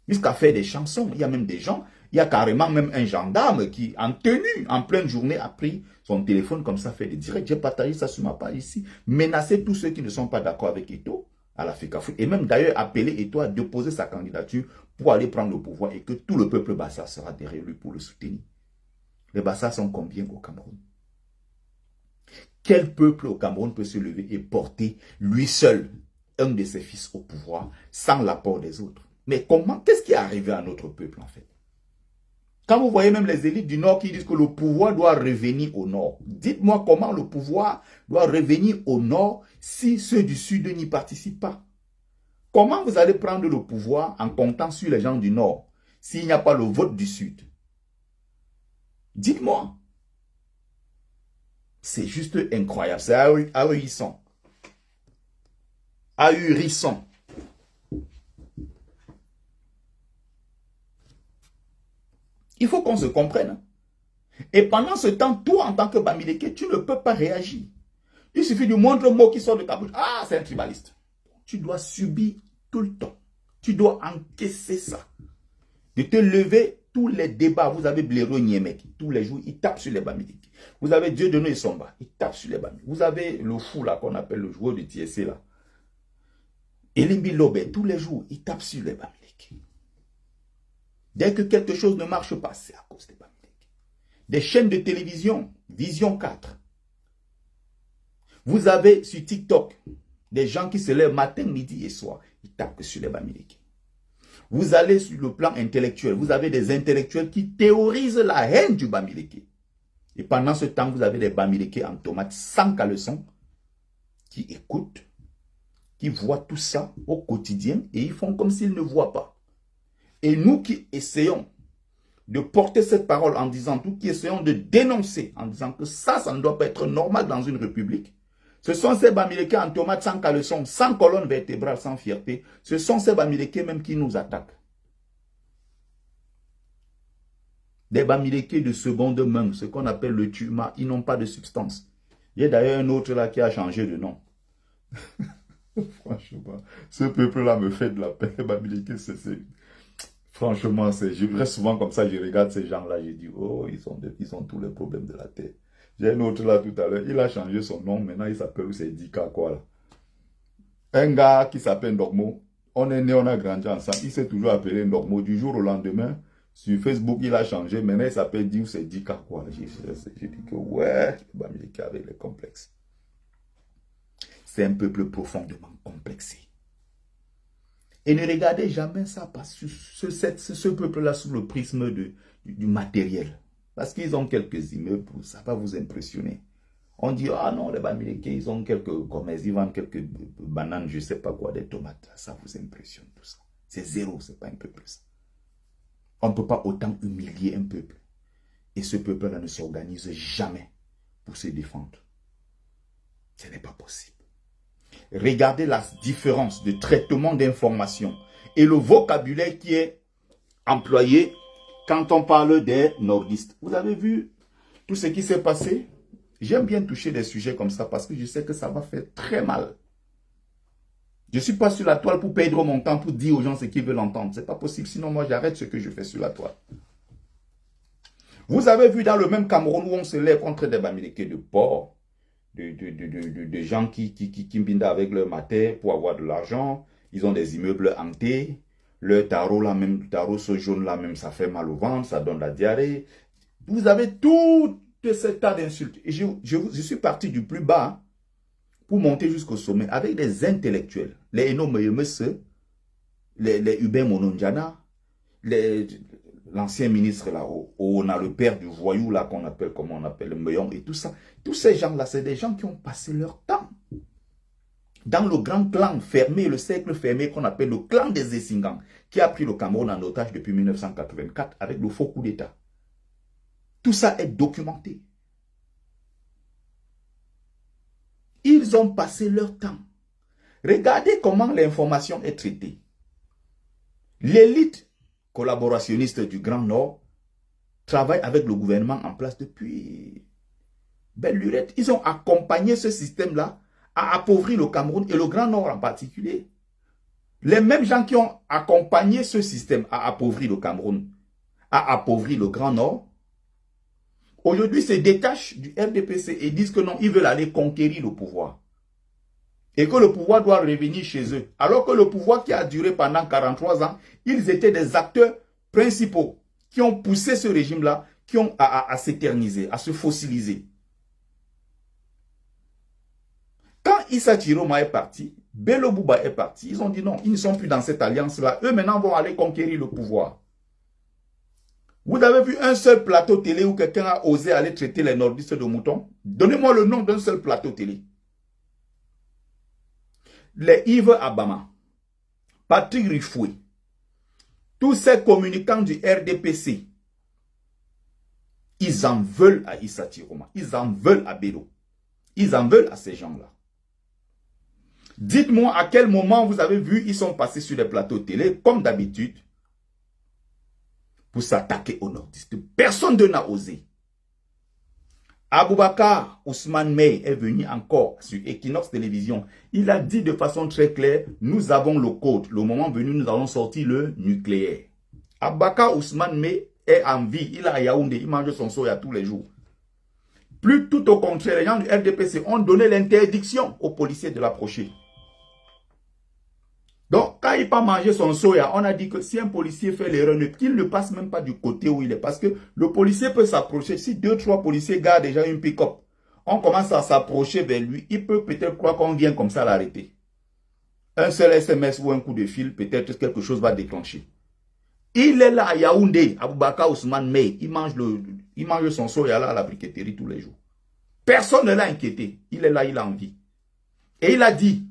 Jusqu'à faire des chansons. Il y a même des gens, il y a carrément même un gendarme qui, en tenue, en pleine journée, a pris son téléphone comme ça, fait des directs. J'ai partagé ça sur ma page ici. Menacer tous ceux qui ne sont pas d'accord avec Eto'o à la FECAFOOT. Et même d'ailleurs appeler Eto'o à déposer sa candidature pour aller prendre le pouvoir et que tout le peuple Bassa sera derrière lui pour le soutenir. Les Bassa sont combien au Cameroun? Quel peuple au Cameroun peut se lever et porter lui seul un de ses fils au pouvoir sans l'apport des autres? Mais comment, qu'est-ce qui est arrivé à notre peuple en fait? Quand vous voyez même les élites du Nord qui disent que le pouvoir doit revenir au Nord, dites-moi comment le pouvoir doit revenir au Nord si ceux du Sud n'y participent pas. Comment vous allez prendre le pouvoir en comptant sur les gens du Nord s'il n'y a pas le vote du Sud? Dites-moi. C'est juste incroyable, c'est ahurissant. Ahurissant. Il faut qu'on se comprenne. Et pendant ce temps, toi, en tant que Bamileke, tu ne peux pas réagir. Il suffit du moindre mot qui sort de ta bouche. Ah, c'est un tribaliste. Tu dois subir tout le temps. Tu dois encaisser ça. De te lever, tous les débats. Vous avez Blaireau Niemek. Tous les jours, il tape sur les Bamileke. Vous avez Dieudonné Somba. Il tape sur les Bamileke. Vous avez le fou là qu'on appelle le joueur de TSC là. Elimbi Lobé. Tous les jours, il tape sur les Bamileke. Dès que quelque chose ne marche pas, c'est à cause des Bamileke. Des chaînes de télévision, Vision 4. Vous avez sur TikTok des gens qui se lèvent matin, midi et soir. Ils tapent sur les Bamileke. Vous allez sur le plan intellectuel. Vous avez des intellectuels qui théorisent la haine du Bamileke. Et pendant ce temps, vous avez des Bamileke en tomates sans caleçon qui écoutent, qui voient tout ça au quotidien et ils font comme s'ils ne voient pas. Et nous qui essayons de porter cette parole en disant, nous qui essayons de dénoncer en disant que ça ne doit pas être normal dans une république, ce sont ces Bamileke en tomates sans caleçon, sans colonne vertébrale, sans fierté. Ce sont ces Bamileke même qui nous attaquent. Des Bamileke de seconde main, ce qu'on appelle le tuma, ils n'ont pas de substance. Il y a d'ailleurs un autre là qui a changé de nom. Franchement, ce peuple-là me fait de la peine. Bamileke, franchement, je reste souvent comme ça, je regarde ces gens-là, je dis, oh, ils ont tous les problèmes de la tête. J'ai un autre là tout à l'heure, il a changé son nom, maintenant il s'appelle, c'est Dika quoi là. Un gars qui s'appelle Ndormo, on est né, on a grandi ensemble, il s'est toujours appelé Ndormo, du jour au lendemain, sur Facebook il a changé, maintenant il s'appelle Diou, c'est Dika quoi. J'ai dit que ouais, Bamileke avec les complexes. C'est un peuple profondément complexé. Et ne regardez jamais ça parce que ce peuple-là sous le prisme du matériel. Parce qu'ils ont quelques immeubles, ça va vous impressionner. On dit, ah non, les Bamileke, ils ont quelques commerces, ils vendent quelques bananes, je ne sais pas quoi, des tomates. Ça vous impressionne tout ça. C'est zéro, c'est pas un peu plus. On ne peut pas autant humilier un peuple. Et ce peuple-là ne s'organise jamais pour se défendre. Ce n'est pas possible. Regardez la différence de traitement d'informations et le vocabulaire qui est employé quand on parle des nordistes. Vous avez vu tout ce qui s'est passé? J'aime bien toucher des sujets comme ça parce que je sais que ça va faire très mal. Je ne suis pas sur la toile pour perdre mon temps, pour dire aux gens ce qu'ils veulent entendre. Ce n'est pas possible, sinon moi j'arrête ce que je fais sur la toile. Vous avez vu dans le même Cameroun où on se lève contre des Bamileke de porc, de gens qui mbindent avec leur mater pour avoir de l'argent. Ils ont des immeubles hantés. Le tarot là même, tarot ce jaune là même, ça fait mal au ventre, ça donne la diarrhée. Vous avez tout ce tas d'insultes. Et je suis parti du plus bas pour monter jusqu'au sommet avec des intellectuels. Les Eno Meyemese, les Hubert Monondiana, l'ancien ministre là, on a le père du voyou là qu'on appelle, comment on appelle, le Meillon et tout ça. Tous ces gens-là, c'est des gens qui ont passé leur temps dans le grand clan fermé, le cercle fermé qu'on appelle le clan des Essingans, qui a pris le Cameroun en otage depuis 1984 avec le faux coup d'État. Tout ça est documenté. Ils ont passé leur temps. Regardez comment l'information est traitée. L'élite collaborationniste du Grand Nord travaille avec le gouvernement en place depuis belle lurette. Ils ont accompagné ce système-là à appauvrir le Cameroun et le Grand Nord en particulier. Les mêmes gens qui ont accompagné ce système à appauvrir le Cameroun, à appauvrir le Grand Nord, aujourd'hui se détachent du RDPC et disent que non, ils veulent aller conquérir le pouvoir. Et que le pouvoir doit revenir chez eux. Alors que le pouvoir qui a duré pendant 43 ans, ils étaient des acteurs principaux qui ont poussé ce régime-là, qui ont à s'éterniser, à se fossiliser. Quand Issa Chiroma est parti, Bello Bouba est parti, ils ont dit non, ils ne sont plus dans cette alliance-là. Eux maintenant vont aller conquérir le pouvoir. Vous avez vu un seul plateau télé où quelqu'un a osé aller traiter les nordistes de moutons? Donnez-moi le nom d'un seul plateau télé. Les Yves Abama, Patrick Rifoué, tous ces communicants du RDPC, ils en veulent à Issa Chiroma, ils en veulent à Bello, ils en veulent à ces gens-là. Dites-moi à quel moment vous avez vu, ils sont passés sur les plateaux télé, comme d'habitude, pour s'attaquer aux nordistes. Personne n'a osé. Aboubakar Ousmane Mey est venu encore sur Equinox Télévision. Il a dit de façon très claire, nous avons le code. Le moment venu, nous allons sortir le nucléaire. Aboubakar Ousmane Mey est en vie. Il est à Yaoundé. Il mange son soya tous les jours. Plus tout au contraire, les gens du RDPC ont donné l'interdiction aux policiers de l'approcher. Donc, quand il pas manger son soya, on a dit que si un policier fait l'erreur, qu'il ne passe même pas du côté où il est. Parce que le policier peut s'approcher. Si 2-3 policiers gardent déjà une pick-up, on commence à s'approcher vers lui. Il peut peut-être croire qu'on vient comme ça l'arrêter. Un seul SMS ou un coup de fil, peut-être quelque chose va déclencher. Il est là à Yaoundé, Aboubakar Ousmane Mey. Il mange son soya là à la briqueterie tous les jours. Personne ne l'a inquiété. Il est là, il a envie. Et il a dit,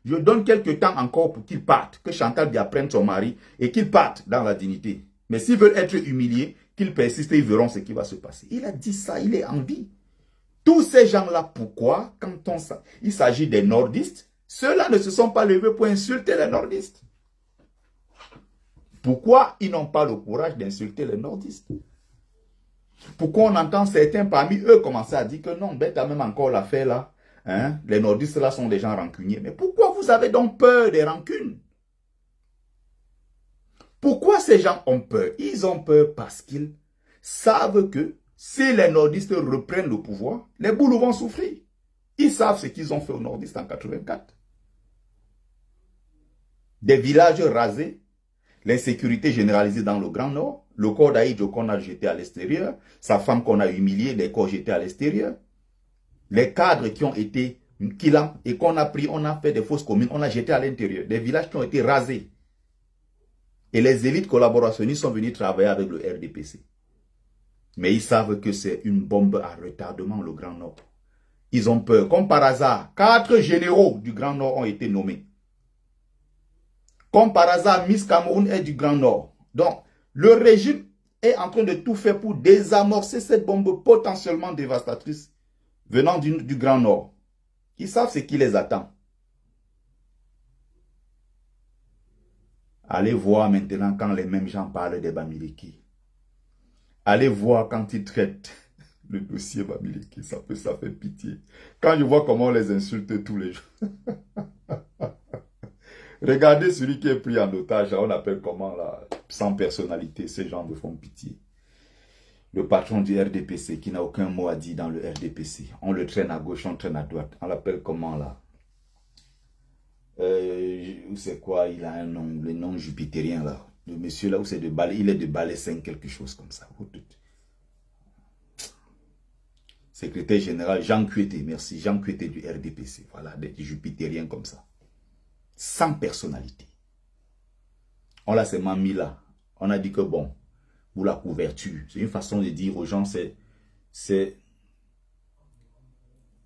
je donne quelques temps encore pour qu'il parte, que Chantal Dia prenne son mari et qu'il parte dans la dignité. Mais s'ils veulent être humiliés, qu'ils persistent et ils verront ce qui va se passer. Il a dit ça, il est en vie. Tous ces gens-là, pourquoi, quand il s'agit des nordistes, ceux-là ne se sont pas levés pour insulter les nordistes. Pourquoi ils n'ont pas le courage d'insulter les nordistes? Pourquoi on entend certains parmi eux commencer à dire que non, ben t'as même encore l'affaire là. Hein? Les nordistes là sont des gens rancuniers. Mais pourquoi vous avez donc peur des rancunes? Pourquoi ces gens ont peur? Ils ont peur parce qu'ils savent que si les nordistes reprennent le pouvoir, les Boulous vont souffrir. Ils savent ce qu'ils ont fait aux nordistes en 84. Des villages rasés, l'insécurité généralisée dans le Grand Nord, le corps d'Aïdjo qu'on a jeté à l'extérieur, sa femme qu'on a humiliée, les corps jetés à l'extérieur, les cadres qui ont été killants et qu'on a pris, on a fait des fausses communes, on a jeté à l'intérieur, des villages qui ont été rasés. Et les élites collaborationnistes sont venus travailler avec le RDPC. Mais ils savent que c'est une bombe à retardement, le Grand Nord. Ils ont peur. Comme par hasard, 4 généraux du Grand Nord ont été nommés. Comme par hasard, Miss Cameroun est du Grand Nord. Donc, Le régime est en train de tout faire pour désamorcer cette bombe potentiellement dévastatrice venant du Grand Nord. Ils savent ce qui les attend. Allez voir maintenant quand les mêmes gens parlent des Bamileke. Allez voir quand ils traitent le dossier Bamileke. Ça fait pitié. Quand je vois comment on les insulte tous les jours. Regardez celui qui est pris en otage. On appelle comment là, sans personnalité. Ces gens me font pitié. Le patron du RDPC qui n'a aucun mot à dire dans le RDPC. On le traîne à gauche, on traîne à droite. On l'appelle comment là? C'est quoi? Il a un nom, le nom jupitérien là. Le monsieur là où c'est de Balai, il est de Balai 5, quelque chose comme ça. Secrétaire général Jean Kuete, merci, Jean Kuete du RDPC. Voilà, des jupitériens comme ça. Sans personnalité. On l'a seulement mis là. On a dit que bon, pour la couverture, c'est une façon de dire aux gens, c'est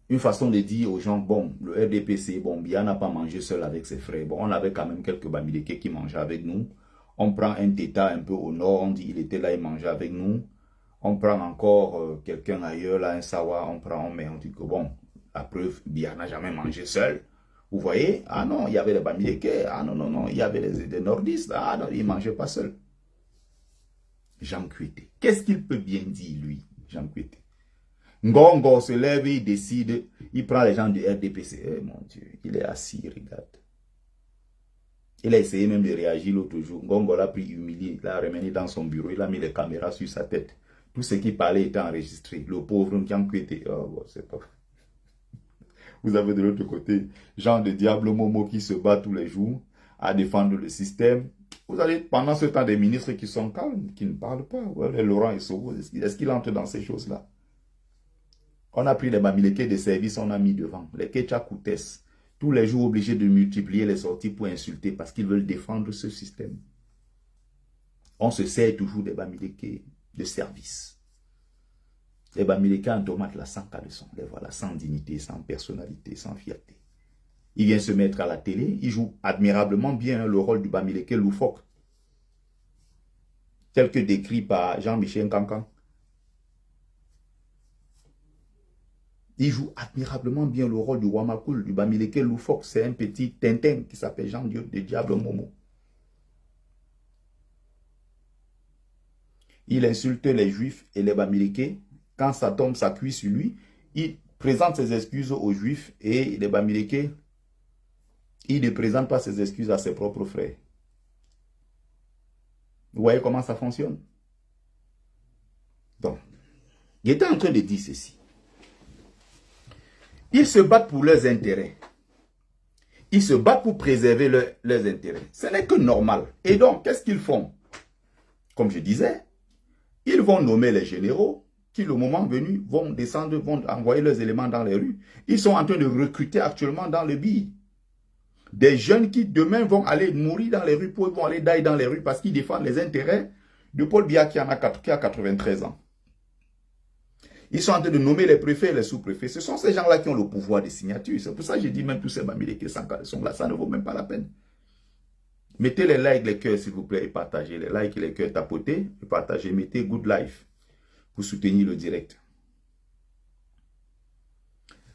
une façon de dire aux gens, bon, le RDPC, bon, Biya n'a pas mangé seul avec ses frères. Bon, on avait quand même quelques Bamileke qui mangeaient avec nous. On prend un Teta un peu au nord, on dit il était là, il mangeait avec nous. On prend encore quelqu'un ailleurs, là, un Sawa, on prend, on met, on dit que bon, la preuve, Biya n'a jamais mangé seul. Vous voyez? Ah non, il y avait les Bamileke, ah non, non, non, il y avait les nordistes, ah non, il ne mangeait pas seul. Jean Kuete, qu'est-ce qu'il peut bien dire, lui, Jean Kuete? Ngongo se lève, il décide, il prend les gens du RDPC. Eh mon Dieu, il est assis, regarde. Il a essayé même de réagir l'autre jour. Ngongo l'a pris humilié, il l'a ramené dans son bureau, il a mis les caméras sur sa tête. Tout ce qui parlait était enregistré. Le pauvre Jean Kuete, oh bon, c'est pas... Vous avez de l'autre côté, Jean de Diable Momo qui se bat tous les jours à défendre le système. Vous avez pendant ce temps des ministres qui sont calmes, qui ne parlent pas. Ouais, Laurent et Sobo, est-ce qu'il entre dans ces choses-là? On a pris les Bamileke de service, on a mis devant. Les Ketchakoutes, tous les jours obligés de multiplier les sorties pour insulter parce qu'ils veulent défendre ce système. On se sert toujours des Bamileke de service. Les Bamileke en tomate là, sans caleçon, les voilà, sans dignité, sans personnalité, sans fierté. Il vient se mettre à la télé, il joue admirablement bien le rôle du Bamileke loufoque, tel que décrit par Jean-Michel Nkankan. Il joue admirablement bien le rôle du Wamakoul, du Bamileke loufoque. C'est un petit Tintin qui s'appelle Jean de Diable Momo. Il insulte les Juifs et les Bamileke. Quand ça tombe, ça cuit sur lui. Il présente ses excuses aux Juifs et les Bamileke. Il ne présente pas ses excuses à ses propres frères. Vous voyez comment ça fonctionne? Donc, il était en train de dire ceci. Ils se battent pour leurs intérêts. Ils se battent pour préserver leurs intérêts. Ce n'est que normal. Et donc, qu'est-ce qu'ils font? Comme je disais, ils vont nommer les généraux qui, le moment venu, vont descendre, vont envoyer leurs éléments dans les rues. Ils sont en train de recruter actuellement dans le BI des jeunes qui demain vont aller mourir dans les rues, vont aller die dans les rues parce qu'ils défendent les intérêts de Paul Biya qui a 93 ans. Ils sont en train de nommer les préfets et les sous-préfets. Ce sont ces gens-là qui ont le pouvoir de signature. C'est pour ça que j'ai dit même tous ces Bamileke sans caleçon là, ça ne vaut même pas la peine. Mettez les likes, les cœurs s'il vous plaît et partagez. Les likes et les cœurs, tapotez et partagez. Mettez good life pour soutenir le direct.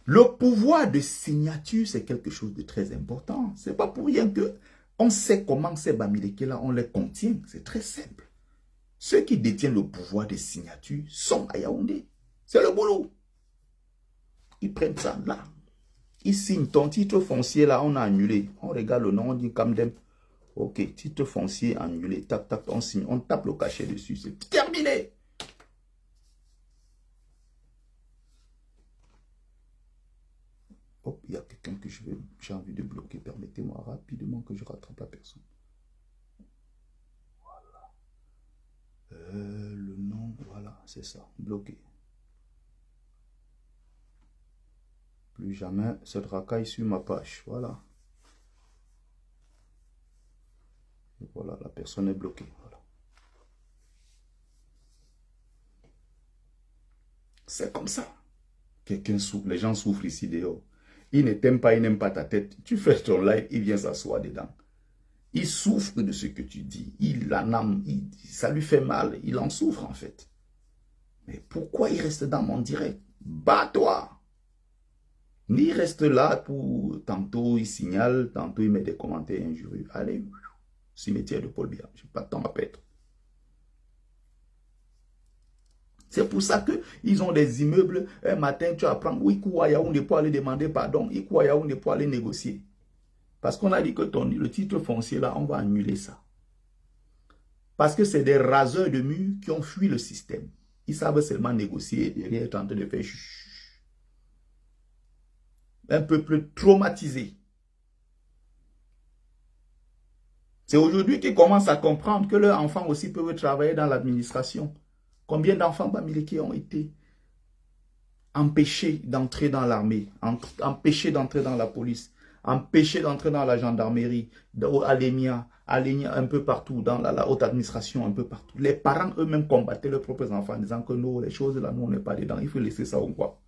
Le pouvoir de signature, c'est quelque chose de très important. Ce n'est pas pour rien que on sait comment ces Bamileke-là, on les contient. C'est très simple. Ceux qui détiennent le pouvoir de signature sont à Yaoundé. C'est le boulot. Ils prennent ça là. Ils signent ton titre foncier là, on a annulé. On regarde le nom, on dit Kamdem. Ok, titre foncier annulé. Tac, tac, on signe. On tape le cachet dessus. C'est terminé. Hop, il y a quelqu'un que j'ai envie de bloquer. Permettez-moi rapidement que je rattrape la personne. Voilà. Le nom, voilà, c'est ça. Bloqué. Plus jamais cette racaille sur ma page. Voilà. Et voilà, la personne est bloquée. Voilà. C'est comme ça. Quelqu'un souffre. Les gens souffrent ici dehors. Ils ne t'aiment pas, ils n'aiment pas ta tête. Tu fais ton live, il vient s'asseoir dedans. Il souffre de ce que tu dis. Ça lui fait mal. Il en souffre en fait. Mais pourquoi il reste dans mon direct? Bats-toi! Ni reste là pour tantôt il signale, tantôt il met des commentaires injurieux. Allez, cimetière de Paul Biya. Je n'ai pas de temps à perdre. C'est pour ça qu'ils ont des immeubles. Un matin, tu apprends, oui, à Yaoundé pour aller demander pardon, il à Yaoundé pour aller négocier. Parce qu'on a dit que le titre foncier là, on va annuler ça. Parce que c'est des raseurs de murs qui ont fui le système. Ils savent seulement négocier et derrière être en train de faire chuch. Un peuple traumatisé. C'est aujourd'hui qu'ils commencent à comprendre que leurs enfants aussi peuvent travailler dans l'administration. Combien d'enfants bamileke ont été empêchés d'entrer dans l'armée, empêchés d'entrer dans la police, empêchés d'entrer dans la gendarmerie, à l'EMIA, un peu partout, dans la haute administration, un peu partout. Les parents eux-mêmes combattaient leurs propres enfants en disant que non, les choses là, nous on n'est pas dedans, il faut laisser ça au quoi.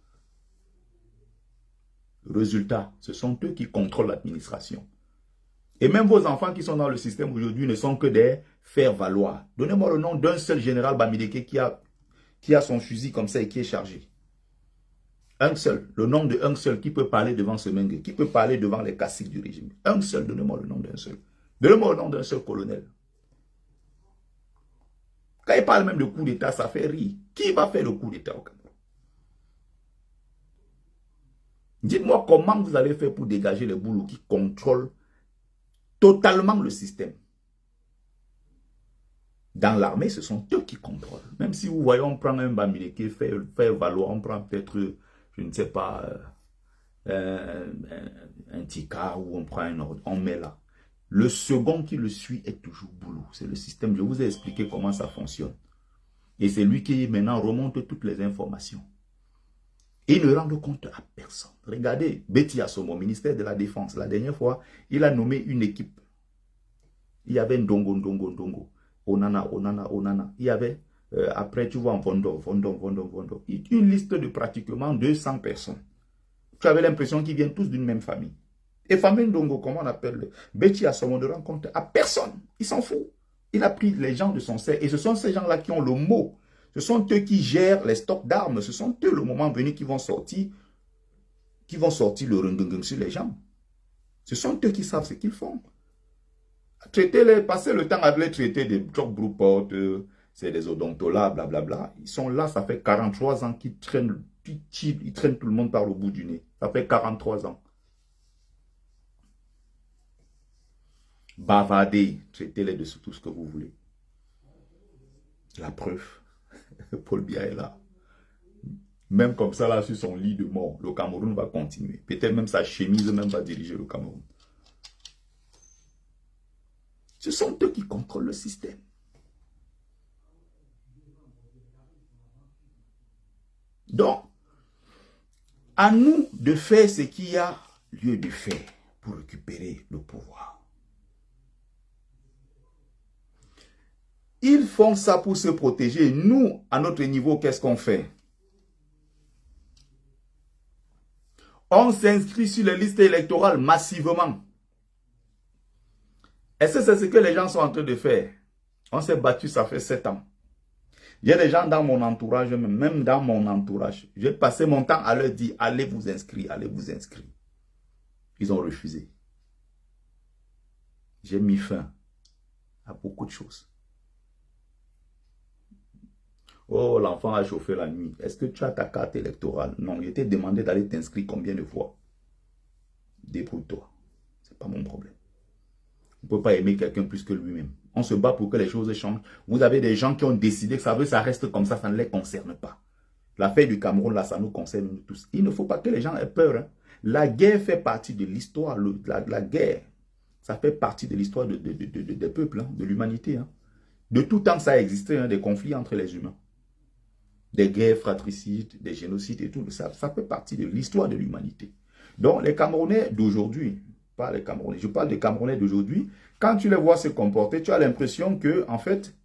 Résultat, ce sont eux qui contrôlent l'administration. Et même vos enfants qui sont dans le système aujourd'hui ne sont que des faire-valoir. Donnez-moi le nom d'un seul général bamileke qui a son fusil comme ça et qui est chargé. Un seul, le nom d'un seul qui peut parler devant ce mengue, qui peut parler devant les caciques du régime. Un seul, donnez-moi le nom d'un seul. Donnez-moi le nom d'un seul colonel. Quand il parle même de coup d'État, ça fait rire. Qui va faire le coup d'État au Cameroun? Dites-moi comment vous allez faire pour dégager les boulots qui contrôlent totalement le système. Dans l'armée, ce sont eux qui contrôlent. Même si vous voyez, on prend un bamileke, fait valoir, on prend peut-être, je ne sais pas, un tika ou on prend un ordre, on met là. Le second qui le suit est toujours boulot. C'est le système. Je vous ai expliqué comment ça fonctionne. Et c'est lui qui maintenant remonte toutes les informations. Et ne rend compte à personne. Regardez, Betty Assomo, ministère de la Défense, la dernière fois, il a nommé une équipe. Il y avait Ndongo. Onana. Il y avait, après tu vois en Vondon. Une liste de pratiquement 200 personnes. Tu avais l'impression qu'ils viennent tous d'une même famille. Et famille Ndongo, comment on appelle, Betty Assomo ne rend compte à personne. Il s'en fout. Il a pris les gens de son cercle. Et ce sont ces gens-là qui ont le mot. Ce sont eux qui gèrent les stocks d'armes. Ce sont eux, le moment venu, qui vont sortir le rengungung sur les gens. Ce sont eux qui savent ce qu'ils font. Passer le temps à les traiter des Jock Brewport, c'est des odontolas, blablabla. Ils sont là, ça fait 43 ans qu'ils traînent, ils traînent tout le monde par le bout du nez. Ça fait 43 ans. Bavarder, traitez-les de tout ce que vous voulez. La preuve. Paul Biya est là. Même comme ça, là, sur son lit de mort, le Cameroun va continuer. Peut-être même sa chemise même va diriger le Cameroun. Ce sont eux qui contrôlent le système. Donc, à nous de faire ce qu'il y a lieu de faire pour récupérer le pouvoir. Ils font ça pour se protéger. Nous, à notre niveau, qu'est-ce qu'on fait? On s'inscrit sur les listes électorales massivement. Est-ce que c'est ce que les gens sont en train de faire? On s'est battu, ça fait 7 ans. Il y a des gens dans mon entourage, même dans mon entourage. J'ai passé mon temps à leur dire, allez vous inscrire, allez vous inscrire. Ils ont refusé. J'ai mis fin à beaucoup de choses. Oh, l'enfant a chauffé la nuit. Est-ce que tu as ta carte électorale? Non, il t'ai demandé d'aller t'inscrire combien de fois? Débrouille-toi. Ce n'est pas mon problème. On ne peut pas aimer quelqu'un plus que lui-même. On se bat pour que les choses changent. Vous avez des gens qui ont décidé que ça reste comme ça ne les concerne pas. L'affaire du Cameroun, là, ça nous concerne nous tous. Il ne faut pas que les gens aient peur. Hein. La guerre fait partie de l'histoire. La guerre, ça fait partie de l'histoire des peuples, hein, de l'humanité. Hein. De tout temps, ça a existé, hein, des conflits entre les humains. Des guerres fratricides, des génocides et tout. Ça fait partie de l'histoire de l'humanité. Donc, les Camerounais d'aujourd'hui, pas les Camerounais, je parle des Camerounais d'aujourd'hui, quand tu les vois se comporter, tu as l'impression que, en fait,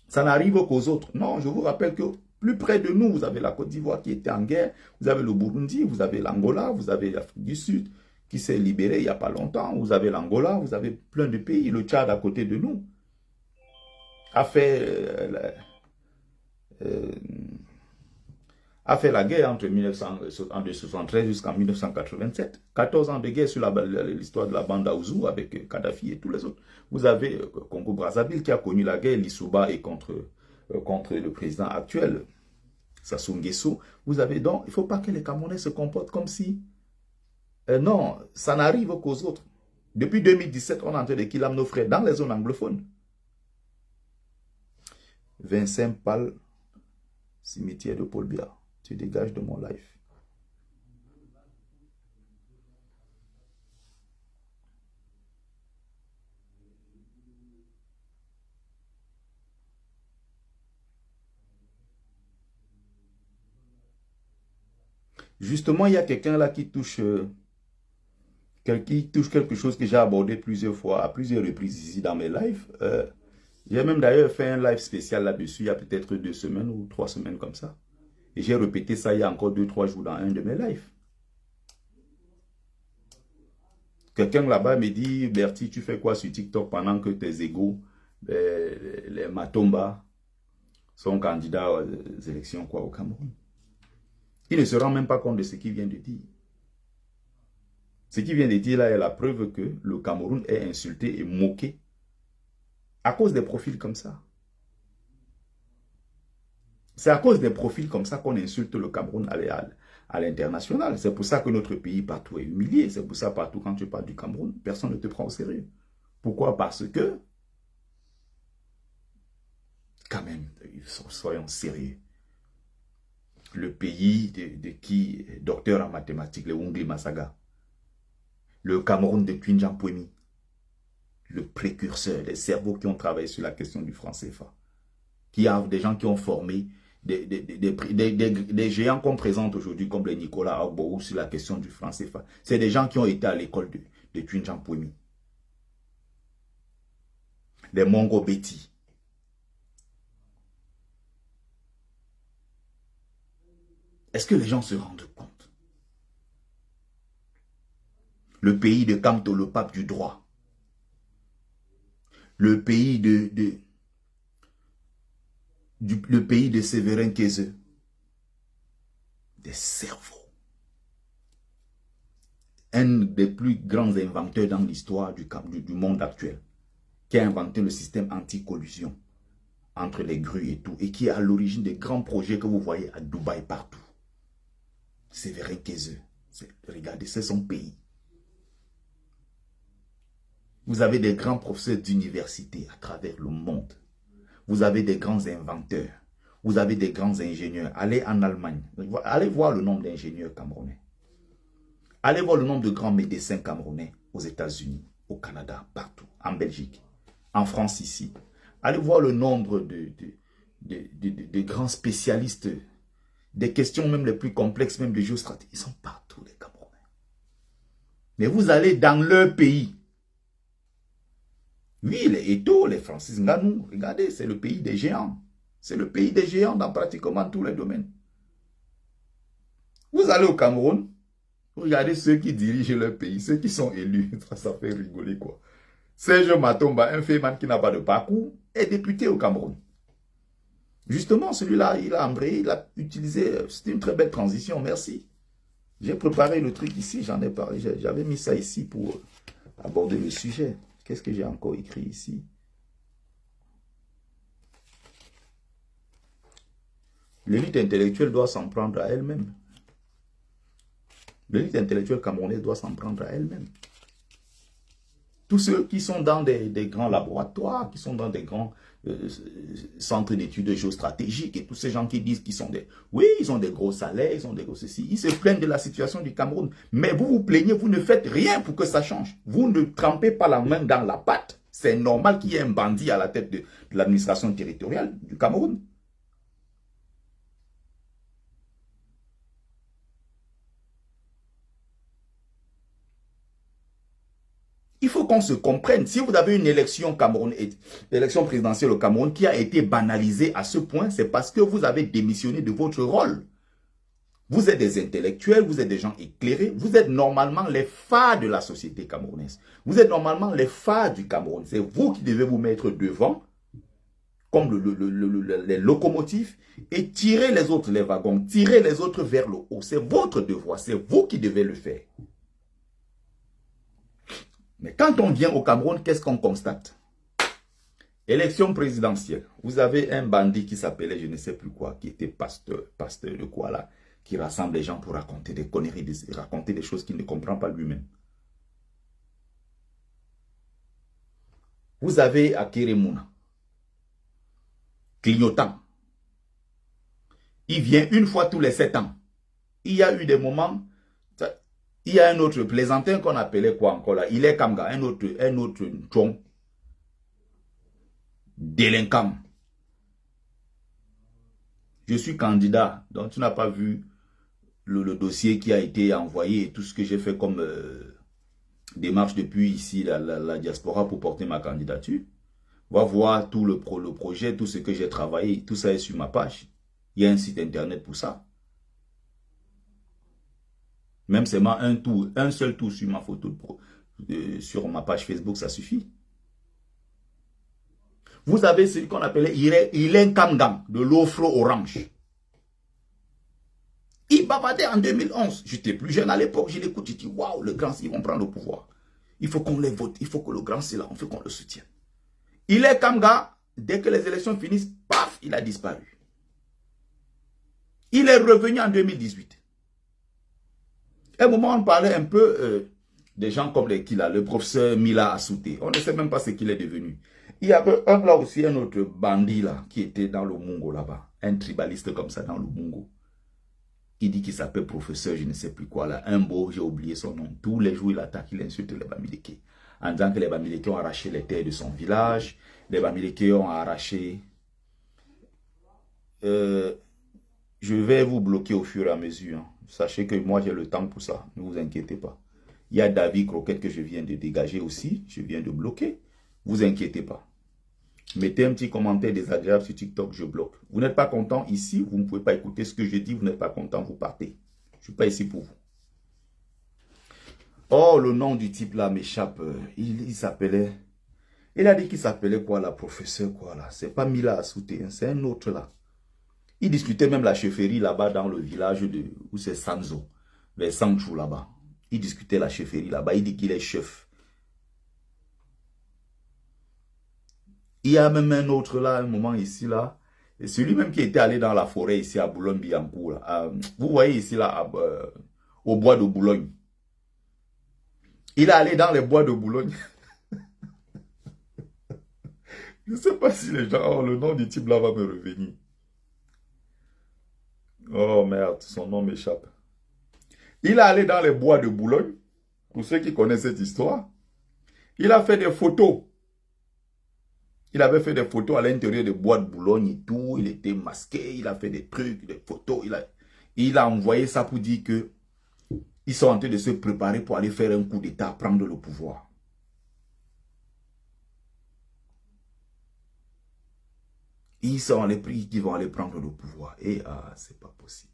ça n'arrive qu'aux autres. Non, je vous rappelle que plus près de nous, vous avez la Côte d'Ivoire qui était en guerre, vous avez le Burundi, vous avez l'Angola, vous avez l'Afrique du Sud, qui s'est libéré il n'y a pas longtemps. Vous avez l'Angola, vous avez plein de pays. Le Tchad à côté de nous a fait la guerre entre 1973 jusqu'en 1987. 14 ans de guerre sur l'histoire de la bande Aouzou avec Kadhafi et tous les autres. Vous avez Congo-Brazzaville qui a connu la guerre, l'Issouba et contre le président actuel, Sassou Nguesso. Vous avez donc, il ne faut pas que les Camerounais se comportent comme si... non, ça n'arrive qu'aux autres. Depuis 2017, on est en train de killer nos frères dans les zones anglophones. Vincent Pal, cimetière de Paul Biya. Tu dégages de mon live. Justement, il y a quelqu'un là qui touche quelque chose que j'ai abordé plusieurs fois, à plusieurs reprises ici dans mes lives. J'ai même d'ailleurs fait un live spécial là-dessus, il y a peut-être 2 semaines ou 3 semaines comme ça. Et j'ai répété ça il y a encore 2-3 jours dans un de mes lives. Quelqu'un là-bas me dit, Bertie, tu fais quoi sur TikTok pendant que tes égaux, les Matomba, sont candidats aux élections au Cameroun? Il ne se rend même pas compte de ce qu'il vient de dire. Ce qu'il vient de dire là est la preuve que le Cameroun est insulté et moqué à cause des profils comme ça. C'est à cause des profils comme ça qu'on insulte le Cameroun à l'international. C'est pour ça que notre pays partout est humilié. C'est pour ça partout quand tu parles du Cameroun, personne ne te prend au sérieux. Pourquoi? Parce que, quand même, soyons sérieux. Le pays de qui, docteur en mathématiques, le Wungli Masaga. Le Cameroun de Kwinjan Poemi. Le précurseur, des cerveaux qui ont travaillé sur la question du franc CFA. Qui a des gens qui ont formé des géants qu'on présente aujourd'hui comme les Nicolas Agbourou sur la question du franc CFA. C'est des gens qui ont été à l'école de Kwinjan Poemi. Les Mongo Betty. Est-ce que les gens se rendent compte? Le pays de Kamto, le pape du droit. Le pays le pays de Séverin Kézé. Des cerveaux. Un des plus grands inventeurs dans l'histoire du monde actuel. Qui a inventé le système anti-collusion entre les grues et tout. Et qui est à l'origine des grands projets que vous voyez à Dubaï partout. Séverin Kézé. Regardez, c'est son pays. Vous avez des grands professeurs d'université à travers le monde. Vous avez des grands inventeurs. Vous avez des grands ingénieurs. Allez en Allemagne. Allez voir le nombre d'ingénieurs camerounais. Allez voir le nombre de grands médecins camerounais aux États-Unis, au Canada, partout, en Belgique, en France ici. Allez voir le nombre de grands spécialistes, des questions même les plus complexes, même de géostratégie. Ils sont partout, les Camerounais. Mais vous allez dans leur pays. Oui, les Eto, les Francis Ngannou, regardez, c'est le pays des géants. C'est le pays des géants dans pratiquement tous les domaines. Vous allez au Cameroun, regardez ceux qui dirigent leur pays, ceux qui sont élus. Ça fait rigoler quoi. Serge Matomba, un féman qui n'a pas de parcours, est député au Cameroun. Justement, celui-là, il a embrayé, il a utilisé, c'était une très belle transition, merci. J'ai préparé le truc ici, j'en ai parlé, j'avais mis ça ici pour aborder le sujet. Qu'est-ce que j'ai encore écrit ici? L'élite intellectuelle doit s'en prendre à elle-même. L'élite intellectuelle camerounaise doit s'en prendre à elle-même. Tous ceux qui sont dans des grands laboratoires, qui sont dans des grands centres d'études géostratégiques et tous ces gens qui disent qu'ils sont des... Oui, ils ont des gros salaires, ils ont des gros ceci. Ils se plaignent de la situation du Cameroun. Mais vous vous plaignez, vous ne faites rien pour que ça change. Vous ne trempez pas la main dans la pâte. C'est normal qu'il y ait un bandit à la tête de l'administration territoriale du Cameroun. Il faut qu'on se comprenne. Si vous avez une élection présidentielle au Cameroun qui a été banalisée à ce point, c'est parce que vous avez démissionné de votre rôle. Vous êtes des intellectuels, vous êtes des gens éclairés, vous êtes normalement les phares de la société camerounaise. Vous êtes normalement les phares du Cameroun. C'est vous qui devez vous mettre devant, comme les locomotives, et tirer les autres, les wagons, tirer les autres vers le haut. C'est votre devoir, c'est vous qui devez le faire. Mais quand on vient au Cameroun, qu'est-ce qu'on constate? Élection présidentielle. Vous avez un bandit qui s'appelait je ne sais plus quoi, qui était pasteur de quoi là, qui rassemble les gens pour raconter des conneries, raconter des choses qu'il ne comprend pas lui-même. Vous avez Akeremouna, clignotant. Il vient une fois tous les 7 ans. Il y a eu des moments, il y a un autre plaisantin qu'on appelait quoi encore là, il est Kamga, un autre tron, délinquant. Je suis candidat, donc tu n'as pas vu le dossier qui a été envoyé et tout ce que j'ai fait comme démarche depuis ici, la diaspora pour porter ma candidature. Va voir tout le projet, tout ce que j'ai travaillé, tout ça est sur ma page. Il y a un site internet pour ça. Même seulement un seul tour sur ma photo, sur ma page Facebook, ça suffit. Vous avez ce qu'on appelait Ilen Kamgang, de l'Ofro Orange. Il bavardait en 2011. J'étais plus jeune à l'époque, je l'écoute, je dis, waouh, le grand, ils vont prendre le pouvoir. Il faut qu'on les vote, il faut que le grand, c'est là, il faut qu'on le soutienne. Ilen Kamgang, dès que les élections finissent, paf, il a disparu. Il est revenu en 2018. À un moment, on parlait un peu des gens comme le professeur Mila Assouté. On ne sait même pas ce qu'il est devenu. Il y avait là aussi un autre bandit là, qui était dans le Mungo là-bas. Un tribaliste comme ça dans le Mungo. Il dit qu'il s'appelle professeur, je ne sais plus quoi là. Un beau, j'ai oublié son nom. Tous les jours, il attaque, il insulte les Bamileke. En disant que les Bamileke ont arraché les terres de son village. Les Bamileke ont arraché... je vais vous bloquer au fur et à mesure. Hein. Sachez que moi, j'ai le temps pour ça. Ne vous inquiétez pas. Il y a David Croquette que je viens de dégager aussi. Je viens de bloquer. Vous inquiétez pas. Mettez un petit commentaire désagréable sur TikTok, je bloque. Vous n'êtes pas content ici, vous ne pouvez pas écouter ce que je dis, vous n'êtes pas content, vous partez. Je ne suis pas ici pour vous. Oh, le nom du type là m'échappe. Il s'appelait... Il a dit qu'il s'appelait quoi là, professeur quoi là. C'est pas Mila Assouté, hein, c'est un autre là. Il discutait même la chefferie là-bas dans le village de... Où c'est Sanzo, vers Sanchou là-bas. Il discutait la chefferie là-bas, il dit qu'il est chef. Il y a même un autre là, un moment ici là. Et celui même qui était allé dans la forêt ici à Boulogne-Billancourt. Vous voyez ici là, au bois de Boulogne. Il est allé dans les bois de Boulogne. Je ne sais pas si les gens, le nom du type là va me revenir. Oh merde, son nom m'échappe. Il est allé dans les bois de Boulogne. Pour ceux qui connaissent cette histoire. Il a fait des photos. Il avait fait des photos à l'intérieur des bois de Boulogne et tout. Il était masqué. Il a fait des trucs, des photos. Il a envoyé ça pour dire que ils sont en train de se préparer pour aller faire un coup d'État, prendre le pouvoir. Ils sont les prix qui vont aller prendre le pouvoir. Et c'est pas possible.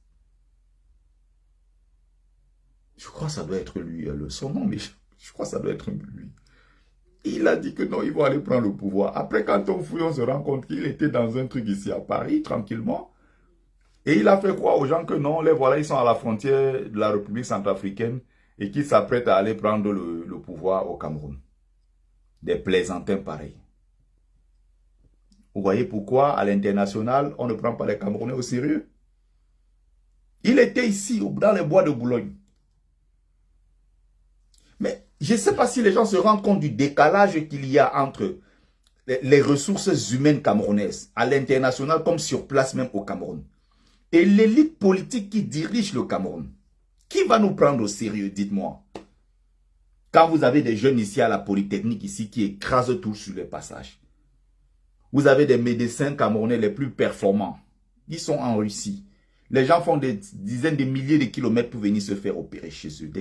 Je crois que ça doit être lui, son nom, mais je crois que ça doit être lui. Il a dit que non, ils vont aller prendre le pouvoir. Après, quand on fouille, on se rend compte qu'il était dans un truc ici à Paris, tranquillement. Et il a fait croire aux gens que non, les voilà, ils sont à la frontière de la République centrafricaine et qu'ils s'apprêtent à aller prendre le pouvoir au Cameroun. Des plaisantins pareils. Vous voyez pourquoi, à l'international, on ne prend pas les Camerounais au sérieux? Il était ici, dans les bois de Boulogne. Mais je ne sais pas si les gens se rendent compte du décalage qu'il y a entre les ressources humaines camerounaises, à l'international comme sur place même au Cameroun, et l'élite politique qui dirige le Cameroun. Qui va nous prendre au sérieux, dites-moi? Quand vous avez des jeunes ici à la Polytechnique, ici, qui écrasent tout sur les passages. Vous avez des médecins camerounais les plus performants. Ils sont en Russie. Les gens font des dizaines de milliers de kilomètres pour venir se faire opérer chez eux.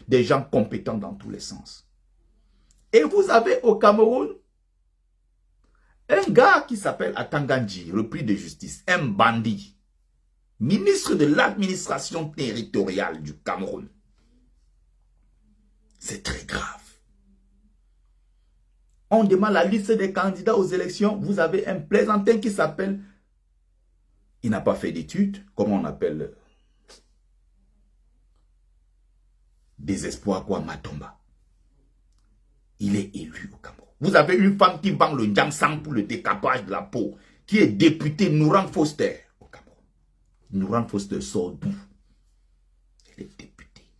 Des gens compétents dans tous les sens. Et vous avez au Cameroun un gars qui s'appelle Atanganji, repris de justice, un bandit. Ministre de l'administration territoriale du Cameroun. C'est très grave. On demande la liste des candidats aux élections. Vous avez un plaisantin qui s'appelle... Il n'a pas fait d'études. Comment on appelle? Désespoir quoi, Matomba. Il est élu au Cameroun. Vous avez une femme qui vend le Njangsang pour le décapage de la peau, qui est députée Nourang Foster au Cameroun. Nourang Foster sort d'où? Elle est députée.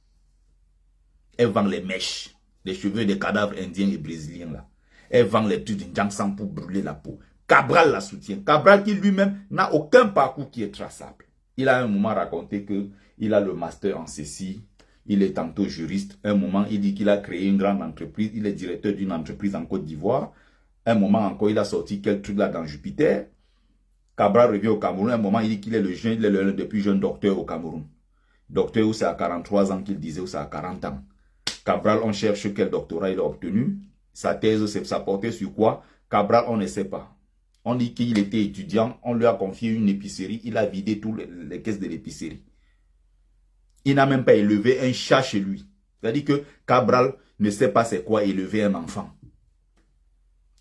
Elle vend les mèches, les cheveux des cadavres indiens et brésiliens là. Elle vend les trucs de Njangsang pour brûler la peau. Cabral la soutient. Cabral qui lui-même n'a aucun parcours qui est traçable. Il a un moment raconté qu'il a le master en ceci. Il est tantôt juriste. Un moment, il dit qu'il a créé une grande entreprise. Il est directeur d'une entreprise en Côte d'Ivoire. Un moment encore, il a sorti quel truc là dans Jupiter. Cabral revient au Cameroun. Un moment, il dit qu'il est le plus jeune docteur au Cameroun. Docteur où c'est à 43 ans qu'il disait, où c'est à 40 ans. Cabral, on cherche quel doctorat il a obtenu. Sa thèse, ça portait sur quoi? Cabral, on ne sait pas. On dit qu'il était étudiant. On lui a confié une épicerie. Il a vidé toutes les caisses de l'épicerie. Il n'a même pas élevé un chat chez lui. C'est-à-dire que Cabral ne sait pas c'est quoi élever un enfant.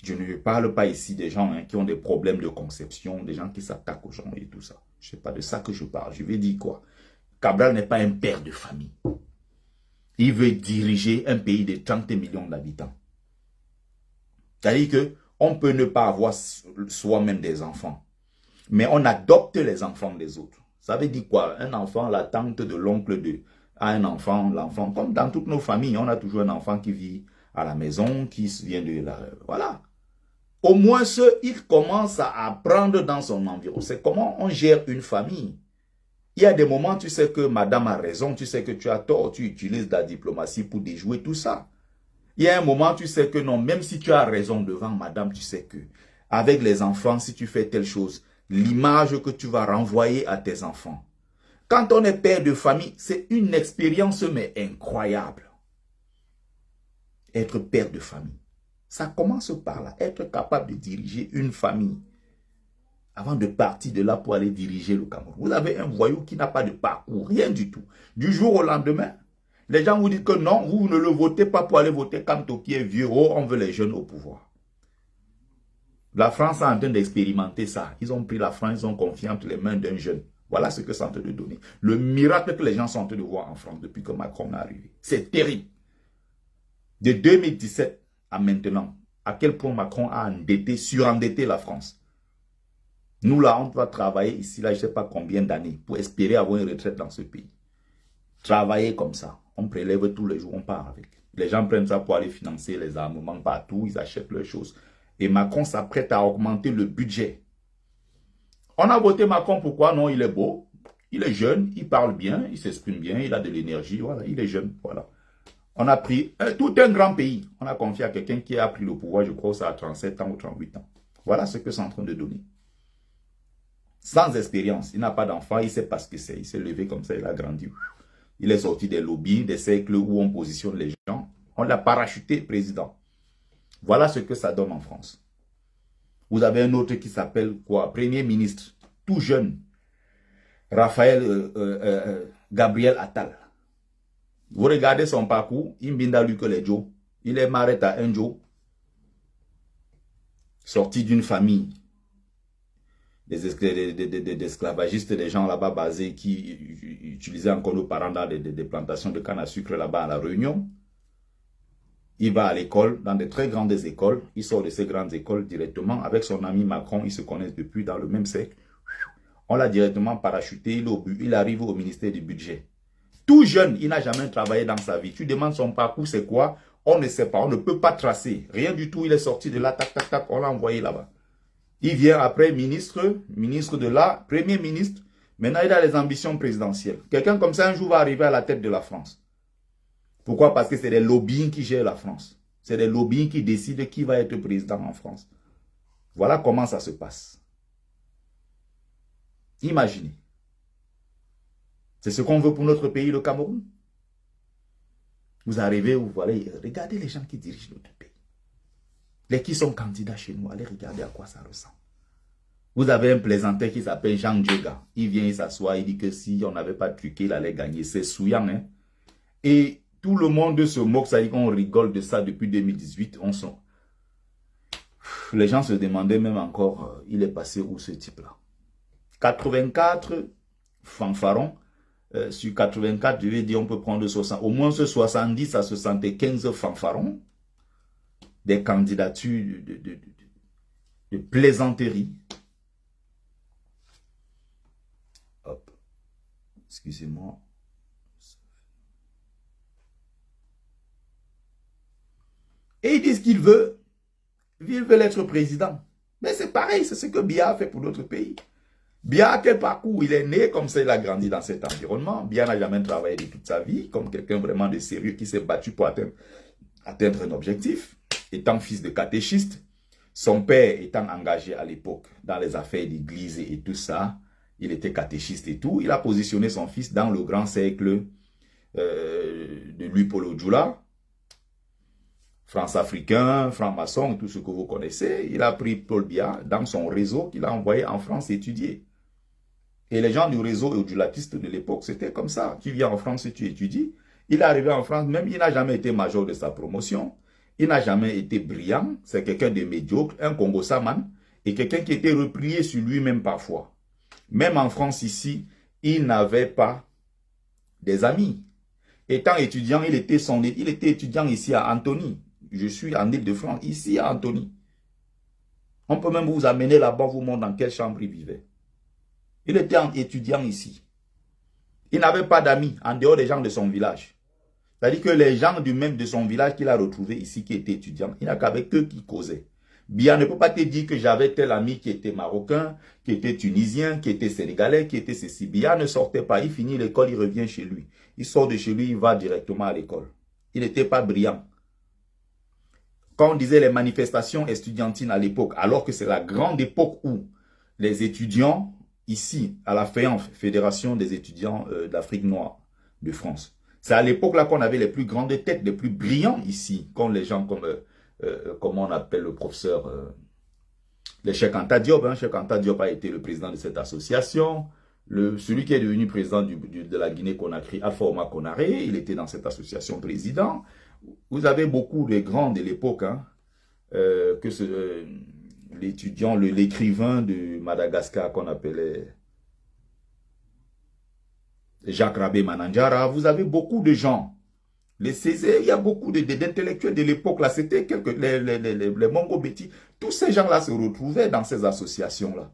Je ne parle pas ici des gens qui ont des problèmes de conception, des gens qui s'attaquent aux gens et tout ça. Ce n'est pas de ça que je parle. Je vais dire quoi? Cabral n'est pas un père de famille. Il veut diriger un pays de 30 millions d'habitants. C'est-à-dire qu'on peut ne pas avoir soi-même des enfants, mais on adopte les enfants des autres. Ça veut dire quoi? Un enfant, la tante de l'oncle a un enfant, l'enfant. Comme dans toutes nos familles, on a toujours un enfant qui vit à la maison, qui vient de la... Voilà. Au moins, il commence à apprendre dans son environnement. C'est comment on gère une famille. Il y a des moments, tu sais que madame a raison, tu sais que tu as tort, tu utilises la diplomatie pour déjouer tout ça. Il y a un moment, tu sais que non, même si tu as raison devant madame, tu sais que avec les enfants, si tu fais telle chose, l'image que tu vas renvoyer à tes enfants. Quand on est père de famille, c'est une expérience mais incroyable. Être père de famille. Ça commence par là, être capable de diriger une famille. Avant de partir de là pour aller diriger le Cameroun. Vous avez un voyou qui n'a pas de parcours, rien du tout. Du jour au lendemain, les gens vous disent que non, vous ne le votez pas pour aller voter Kamtoki est vieux, oh, on veut les jeunes au pouvoir. La France est en train d'expérimenter ça. Ils ont pris la France, ils ont confié entre les mains d'un jeune. Voilà ce que c'est en train de donner. Le miracle que les gens sont en train de voir en France depuis que Macron est arrivé. C'est terrible. De 2017 à maintenant, à quel point Macron a endetté, surendetté la France. Nous là, on doit travailler ici, là, je ne sais pas combien d'années, pour espérer avoir une retraite dans ce pays. Travailler comme ça. On prélève tous les jours, on part avec. Les gens prennent ça pour aller financer les armements partout, ils achètent leurs choses. Et Macron s'apprête à augmenter le budget. On a voté Macron, pourquoi? Non, il est beau, il est jeune, il parle bien, il s'exprime bien, il a de l'énergie, voilà, il est jeune, voilà. On a pris tout un grand pays. On a confié à quelqu'un qui a pris le pouvoir, je crois, ça à 37 ans ou 38 ans. Voilà ce que c'est en train de donner. Sans expérience, il n'a pas d'enfant, il ne sait pas ce que c'est. Il s'est levé comme ça, il a grandi. Il est sorti des lobbies, des cercles où on positionne les gens. On l'a parachuté président. Voilà ce que ça donne en France. Vous avez un autre qui s'appelle quoi? Premier ministre, tout jeune. Gabriel Attal. Vous regardez son parcours, il m'binda lui que les Joe. Il est marié à un Joe. Sorti d'une famille. Des esclavagistes, des gens là-bas basés qui utilisaient encore nos parents dans des plantations de canne à sucre là-bas à La Réunion. Il va à l'école, dans de très grandes écoles. Il sort de ces grandes écoles directement. Avec son ami Macron, ils se connaissent depuis dans le même siècle. On l'a directement parachuté. Il arrive au ministère du budget. Tout jeune, il n'a jamais travaillé dans sa vie. Tu demandes son parcours, c'est quoi? On ne sait pas, on ne peut pas tracer. Rien du tout, il est sorti de là, tac, tac, tac, on l'a envoyé là-bas. Il vient après ministre de là, premier ministre. Maintenant, il a les ambitions présidentielles. Quelqu'un comme ça, un jour, va arriver à la tête de la France. Pourquoi? Parce que c'est des lobbying qui gèrent la France. C'est des lobbying qui décident qui va être président en France. Voilà comment ça se passe. Imaginez. C'est ce qu'on veut pour notre pays, le Cameroun. Vous arrivez, vous voyez, regardez les gens qui dirigent notre pays. Les qui sont candidats chez nous, allez regarder à quoi ça ressemble. Vous avez un plaisanteur qui s'appelle Jean Djega. Il vient, il s'assoit, il dit que si on n'avait pas truqué, il allait gagner. C'est souillant, hein. Et tout le monde se moque, ça dit qu'on rigole de ça depuis 2018. Les gens se demandaient même encore, il est passé où ce type-là? 84 fanfarons. Sur 84, je vais dire, on peut prendre 60, au moins 70 à 75 fanfarons. Des candidatures de plaisanterie. Hop. Excusez-moi. Et ils disent qu'ils veulent être président. Mais c'est pareil, c'est ce que Biya a fait pour d'autres pays. Biya a quel parcours? Il est né comme ça, il a grandi dans cet environnement. Biya n'a jamais travaillé de toute sa vie, comme quelqu'un vraiment de sérieux qui s'est battu pour atteindre un objectif. Étant fils de catéchiste, son père étant engagé à l'époque dans les affaires d'église et tout ça, il était catéchiste et tout, il a positionné son fils dans le grand cercle de Louis Polo Djoula, France-Africain, franc-maçon, tout ce que vous connaissez. Il a pris Paul Biya dans son réseau qu'il a envoyé en France étudier. Et les gens du réseau djoulatiste de l'époque, c'était comme ça. Tu viens en France et tu étudies. Il est arrivé en France, même il n'a jamais été major de sa promotion. Il n'a jamais été brillant. C'est quelqu'un de médiocre, un Congo Saman, et quelqu'un qui était replié sur lui-même parfois. Même en France ici, il n'avait pas des amis. Étant étudiant, il était étudiant ici à Antony. Je suis en Île-de-France, ici à Antony. On peut même vous amener là-bas, vous montrer dans quelle chambre il vivait. Il était étudiant ici. Il n'avait pas d'amis en dehors des gens de son village. C'est-à-dire que les gens de son village qu'il a retrouvés ici, qui étaient étudiants, il n'a qu'avec eux qui causaient. Biya ne peut pas te dire que j'avais tel ami qui était marocain, qui était tunisien, qui était sénégalais, qui était ceci. Biya ne sortait pas, il finit l'école, il revient chez lui. Il sort de chez lui, il va directement à l'école. Il n'était pas brillant. Quand on disait les manifestations estudiantines à l'époque, alors que c'est la grande époque où les étudiants, ici, à la FEANF, Fédération des étudiants d'Afrique noire de France, c'est à l'époque là qu'on avait les plus grandes têtes, les plus brillants ici, comme les gens comme, comment on appelle le professeur, le Cheikh Anta Diop. Cheikh Anta Diop a été le président de cette association. Celui qui est devenu président de la Guinée-Conakry, Alpha Ouma Konaré, il était dans cette association président. Vous avez beaucoup de grands de l'époque, l'étudiant, l'écrivain de Madagascar qu'on appelait Jacques Rabé Mananjara. Vous avez beaucoup de gens. Les Césaires, il y a beaucoup d'intellectuels de l'époque là. C'était les Mongo Betty. Tous ces gens-là se retrouvaient dans ces associations-là.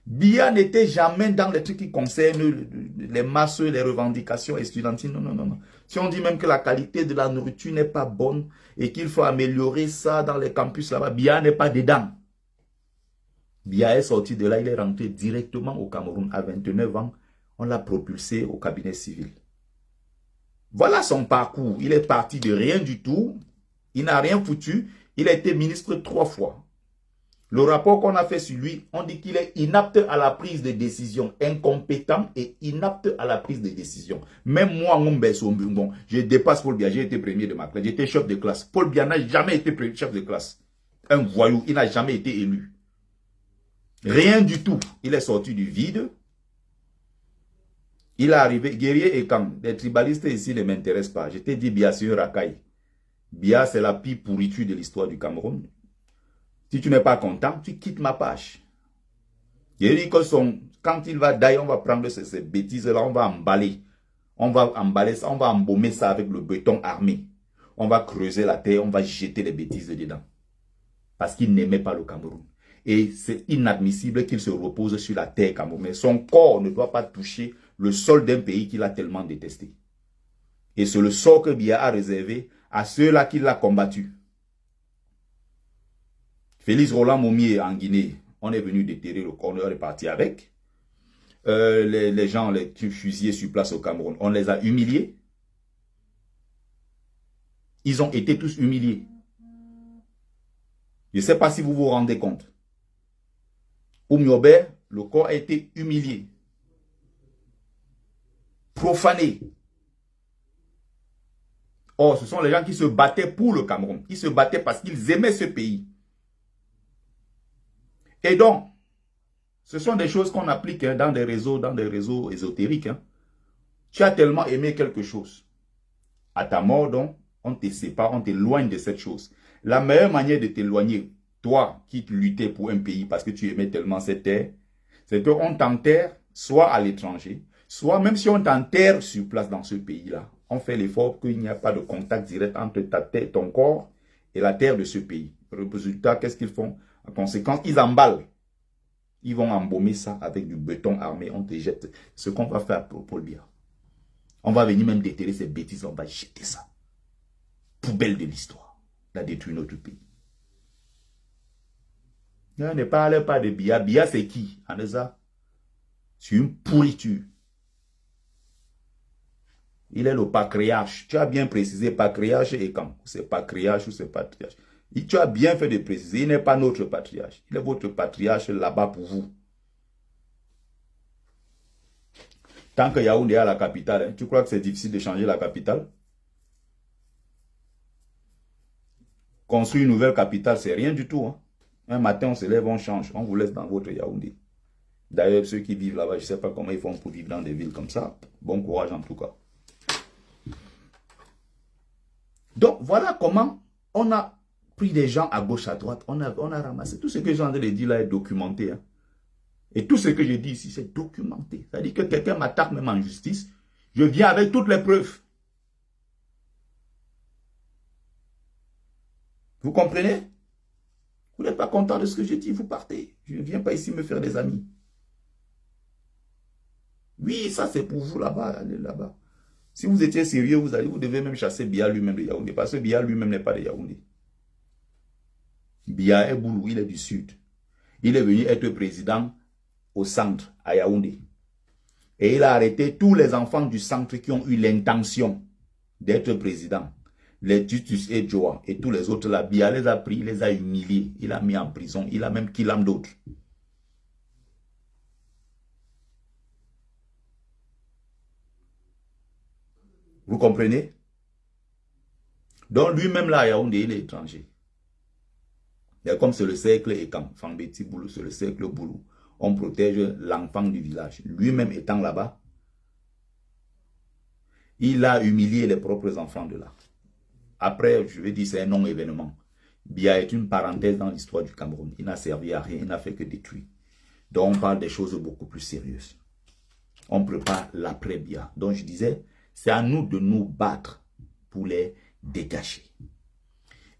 Biya n'était jamais dans les trucs qui concernent les masses, les revendications estudiantines. Non, non, non, non. Si on dit même que la qualité de la nourriture n'est pas bonne et qu'il faut améliorer ça dans les campus là-bas, Biya n'est pas dedans. Biya est sorti de là, il est rentré directement au Cameroun à 29 ans. On l'a propulsé au cabinet civil. Voilà son parcours. Il est parti de rien du tout. Il n'a rien foutu. Il a été ministre 3 fois. Le rapport qu'on a fait sur lui, on dit qu'il est inapte à la prise de décision, incompétent et inapte à la prise de décision. Même moi, je dépasse Paul Biya, j'ai été premier de ma classe, j'étais chef de classe. Paul Biya n'a jamais été chef de classe. Un voyou, il n'a jamais été élu. Rien du tout. Il est sorti du vide. Il est arrivé, guerrier et camp. Les tribalistes ici ne m'intéressent pas. Je t'ai dit Biya, c'est un racaille. Biya, c'est la pire pourriture de l'histoire du Cameroun. Si tu n'es pas content, tu quittes ma page. Il dit que quand il va d'ailleurs, on va prendre ces bêtises-là, on va emballer. On va emballer ça, on va embaumer ça avec le béton armé. On va creuser la terre, on va jeter les bêtises dedans. Parce qu'il n'aimait pas le Cameroun. Et c'est inadmissible qu'il se repose sur la terre camerounaise. Son corps ne doit pas toucher le sol d'un pays qu'il a tellement détesté. Et c'est le sort que Biya a réservé à ceux-là qui l'ont combattu. Félix Roland Momier en Guinée, on est venu déterrer le corps, on est parti avec. Les gens, les fusillés sur place au Cameroun, on les a humiliés. Ils ont été tous humiliés. Je ne sais pas si vous vous rendez compte. Oumiobe, le corps a été humilié. Profané. Or, ce sont les gens qui se battaient pour le Cameroun. Ils se battaient parce qu'ils aimaient ce pays. Et donc, Ce sont des choses qu'on applique hein, dans des réseaux ésotériques. Hein. Tu as tellement aimé quelque chose. À ta mort, donc, on te sépare, on t'éloigne de cette chose. La meilleure manière de t'éloigner, toi qui luttais pour un pays parce que tu aimais tellement cette terre, c'est qu'on t'enterre soit à l'étranger, soit même si on t'enterre sur place dans ce pays-là, on fait l'effort qu'il n'y a pas de contact direct entre ta tête, ton corps et la terre de ce pays. Le résultat, qu'est-ce qu'ils font? En conséquence, ils emballent. Ils vont embaumer ça avec du béton armé, on te jette. Ce qu'on va faire pour Paul Biya. On va venir même déterrer ces bêtises, on va jeter ça. Poubelle de l'histoire. On a détruit notre pays. Ne parle pas de Biya. Biya, c'est qui? Anessa? C'est une pourriture. Il est le patriarche. Tu as bien précisé patriarche et quand? C'est patriarche ou c'est patriarche. Et tu as bien fait de préciser, il n'est pas notre patriarche. Il est votre patriarche là-bas pour vous. Tant que Yaoundé est la capitale, hein, tu crois que c'est difficile de changer la capitale? Construire une nouvelle capitale, c'est rien du tout. Hein. Un matin, on se lève, on change. On vous laisse dans votre Yaoundé. D'ailleurs, ceux qui vivent là-bas, je ne sais pas comment ils font pour vivre dans des villes comme ça. Bon courage en tout cas. Donc, voilà comment on a pris des gens à gauche, à droite. On a ramassé. Tout ce que j'ai en train de dire là est documenté. Hein. Et tout ce que je dis ici, c'est documenté. C'est-à-dire que quelqu'un m'attaque même en justice. Je viens avec toutes les preuves. Vous comprenez? Vous n'êtes pas content de ce que je dis, vous partez. Je ne viens pas ici me faire des amis. Oui, ça c'est pour vous là-bas, allez là-bas. Si vous étiez sérieux, vous devez même chasser Biya lui-même de Yaoundé. Parce que Biya lui-même n'est pas de Yaoundé. Biya est Boulou, il est du sud. Il est venu être président au centre, à Yaoundé. Et il a arrêté tous les enfants du centre qui ont eu l'intention d'être président. Les Tutus et Joa et tous les autres là, Biya les a pris, il les a humiliés. Il a mis en prison, il a même killé d'autres. Vous comprenez? Donc lui-même là, à Yaoundé, il est étranger. Et comme c'est le cercle et quand Fambeti Boulou, c'est le cercle Boulou, on protège l'enfant du village. Lui-même étant là-bas, il a humilié les propres enfants de là. Après, je vais dire, c'est un non-événement. Biya est une parenthèse dans l'histoire du Cameroun. Il n'a servi à rien, il n'a fait que détruire. Donc on parle des choses beaucoup plus sérieuses. On prépare l'après-Biya. Donc je disais, c'est à nous de nous battre pour les dégager.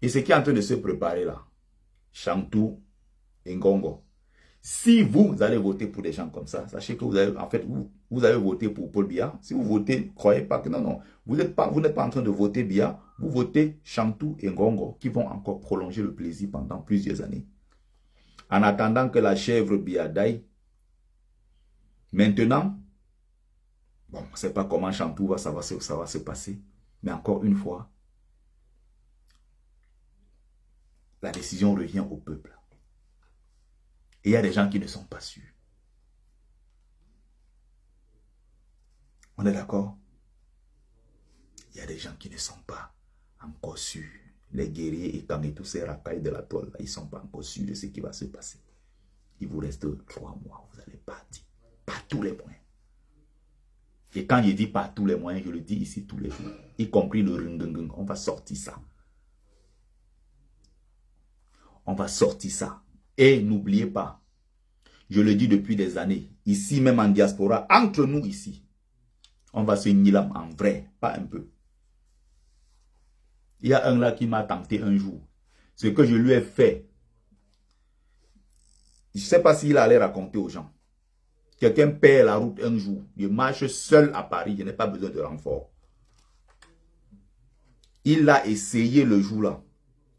Et ce qui est en train de se préparer là, Chantou et Ngongo, si vous allez voter pour des gens comme ça, sachez que vous avez, en fait, vous avez voté pour Paul Biya. Si vous votez, croyez pas que non, vous n'êtes pas en train de voter Biya, vous votez Chantou et Ngongo qui vont encore prolonger le plaisir pendant plusieurs années. En attendant que la chèvre Biya d'aille, maintenant, bon, on ne sait pas comment Chantou ça va se passer, mais encore une fois, la décision revient au peuple. Et il y a des gens qui ne sont pas sûrs. On est d'accord? Il y a des gens qui ne sont pas encore sûrs. Les guerriers et tous ces racailles de la toile, là, ils ne sont pas encore sûrs de ce qui va se passer. Il vous reste 3 mois, vous allez partir. Par tous les moyens. Et quand je dis par tous les moyens, je le dis ici tous les jours. Y compris le ringungung. On va sortir ça. On va sortir ça. Et n'oubliez pas, je le dis depuis des années, ici même en diaspora, entre nous ici, on va se nilam en vrai, pas un peu. Il y a un là qui m'a tenté un jour. Ce que je lui ai fait, je ne sais pas s'il allait raconter aux gens. Quelqu'un perd la route un jour, je marche seul à Paris, je n'ai pas besoin de renfort. Il a essayé le jour-là.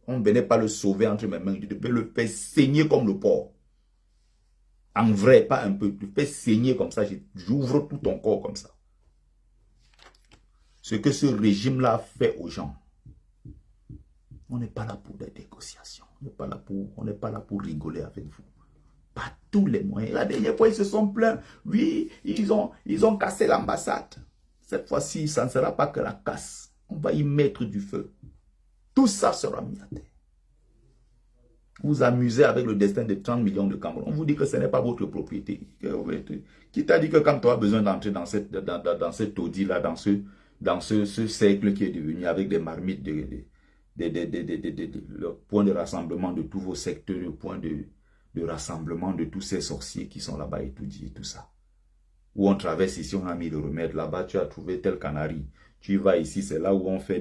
On ne venait pas le sauver entre mes mains. Je devais le faire saigner comme le porc. En vrai, pas un peu. Tu fais saigner comme ça. J'ouvre tout ton corps comme ça. Ce que ce régime-là fait aux gens. On n'est pas là pour des négociations. On n'est pas là pour rigoler avec vous. Pas tous les moyens. La dernière fois, ils se sont plaints. Oui, ils ont cassé l'ambassade. Cette fois-ci, ça ne sera pas que la casse. On va y mettre du feu. Tout ça sera mis à terre. Vous amusez avec le destin de 30 millions de Camerounais. On vous dit que ce n'est pas votre propriété. Qui t'a dit que quand tu as besoin d'entrer dans cette taudis-là, dans ce cercle qui est devenu avec des marmites, le point de rassemblement de tous vos secteurs, le point de rassemblement de tous ces sorciers qui sont là-bas étudiés, tout ça. Où on traverse ici, on a mis le remède. Là-bas, tu as trouvé tel canari. Tu vas ici, c'est là où on fait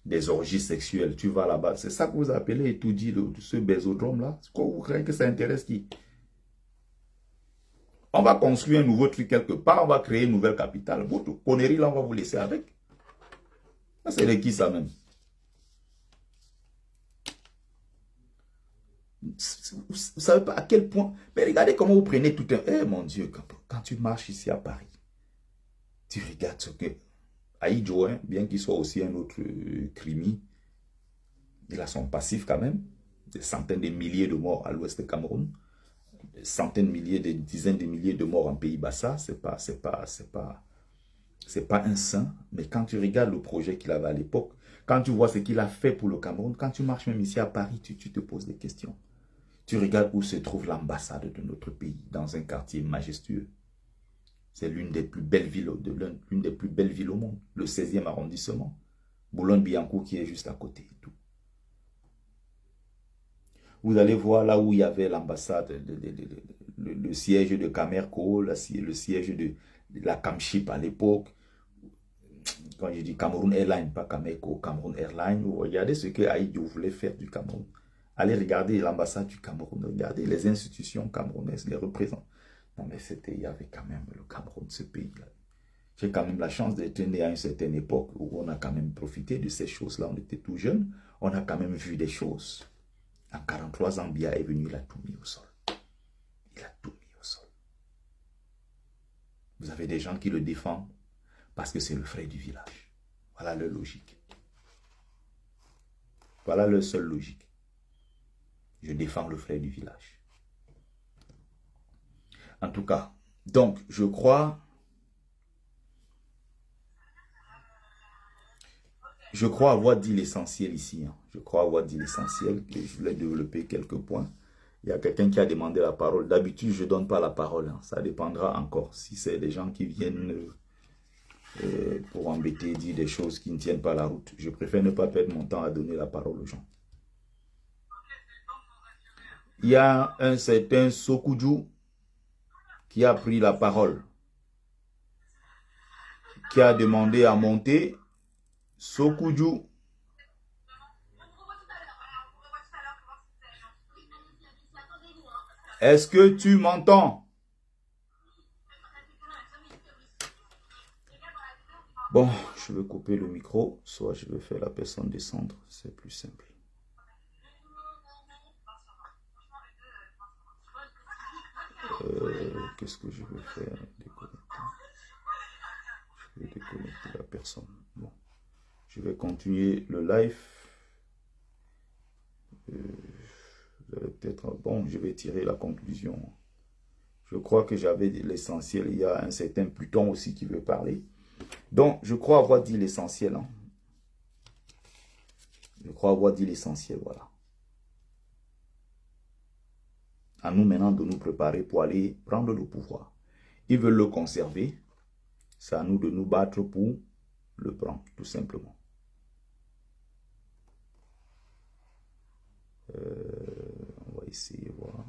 des orgies sexuelles. Tu vas là-bas. C'est ça que vous appelez étudier ce bésodrome-là. Vous croyez que ça intéresse qui? On va construire un nouveau truc quelque part. On va créer une nouvelle capitale. Votre connerie, là, on va vous laisser avec. Ça, c'est de qui ça même? Vous ne savez pas à quel point. Mais regardez comment vous prenez tout un. Eh mon Dieu, quand tu marches ici à Paris, tu regardes ce que. Aïdjo, hein, bien qu'il soit aussi un autre crimi, il a son passif quand même. Des centaines de milliers de morts à l'ouest du Cameroun. Des centaines de milliers, des dizaines de milliers de morts en Pays-Bassa. C'est pas un saint. Mais quand tu regardes le projet qu'il avait à l'époque, quand tu vois ce qu'il a fait pour le Cameroun, quand tu marches même ici à Paris, tu te poses des questions. Tu regardes où se trouve l'ambassade de notre pays, dans un quartier majestueux. C'est l'une des plus belles villes, l'une des plus belles villes au monde, le 16e arrondissement. Boulogne-Billancourt qui est juste à côté. Tout. Vous allez voir là où il y avait l'ambassade, le siège de Camerco, le siège de la Camship à l'époque. Quand je dis Cameroun Airlines, pas Camerco, Cameroun Airlines, vous regardez ce que Aïdjo voulait faire du Cameroun. Allez regarder l'ambassade du Cameroun, regardez les institutions camerounaises, les représentants. Non mais il y avait quand même le Cameroun, ce pays-là. J'ai quand même la chance d'être né à une certaine époque où on a quand même profité de ces choses-là. On était tout jeunes, on a quand même vu des choses. En 43 ans, Biya est venu, il a tout mis au sol. Il a tout mis au sol. Vous avez des gens qui le défendent parce que c'est le frère du village. Voilà leur logique. Voilà leur seule logique. Je défends le frère du village. En tout cas, donc, je crois avoir dit l'essentiel ici. Hein. Je crois avoir dit l'essentiel. Je voulais développer quelques points. Il y a quelqu'un qui a demandé la parole. D'habitude, je ne donne pas la parole. Hein. Ça dépendra encore. Si c'est des gens qui viennent pour embêter, dire des choses qui ne tiennent pas la route. Je préfère ne pas perdre mon temps à donner la parole aux gens. Il y a un certain Sokudju qui a pris la parole, qui a demandé à monter. Sokudju. Est-ce que tu m'entends? Bon, je vais couper le micro, soit je vais faire la personne descendre, c'est plus simple. Qu'est-ce que je vais faire? Je vais déconnecter la personne. Bon. Je vais continuer le live. Peut-être, bon, je vais tirer la conclusion. Je crois que j'avais dit l'essentiel. Il y a un certain Pluton aussi qui veut parler. Donc, je crois avoir dit l'essentiel. Hein. Je crois avoir dit l'essentiel, voilà. À nous maintenant de nous préparer pour aller prendre le pouvoir. Ils veulent le conserver. C'est à nous de nous battre pour le prendre, tout simplement. On va essayer de voir.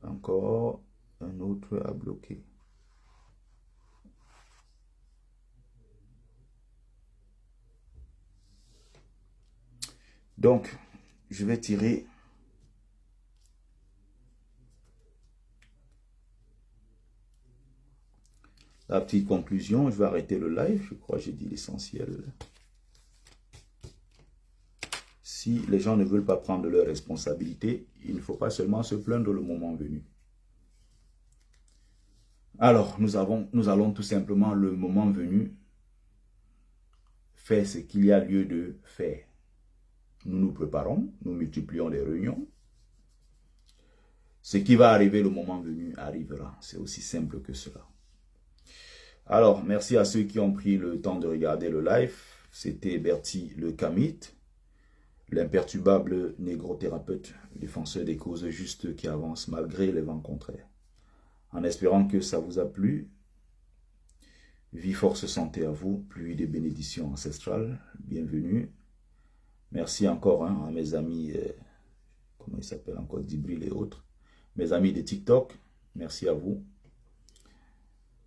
Encore un autre à bloquer. Donc, je vais tirer la petite conclusion. Je vais arrêter le live. Je crois que j'ai dit l'essentiel. Si les gens ne veulent pas prendre leurs responsabilités, il ne faut pas seulement se plaindre le moment venu. Alors, nous allons tout simplement, le moment venu, faire ce qu'il y a lieu de faire. Nous nous préparons, nous multiplions les réunions. Ce qui va arriver le moment venu arrivera. C'est aussi simple que cela. Alors, merci à ceux qui ont pris le temps de regarder le live. C'était Bertie le Kamite, l'imperturbable négro-thérapeute, défenseur des causes justes qui avance malgré les vents contraires. En espérant que ça vous a plu, vie, force, santé à vous, pluie de bénédictions ancestrales, bienvenue. Merci encore à mes amis, comment ils s'appellent encore, Dibril et autres, mes amis de TikTok, merci à vous.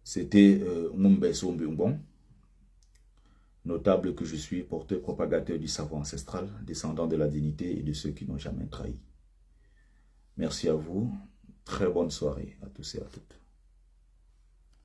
C'était Mumbeso Mbumbon, notable que je suis, porteur propagateur du savoir ancestral, descendant de la dignité et de ceux qui n'ont jamais trahi. Merci à vous, très bonne soirée à tous et à toutes.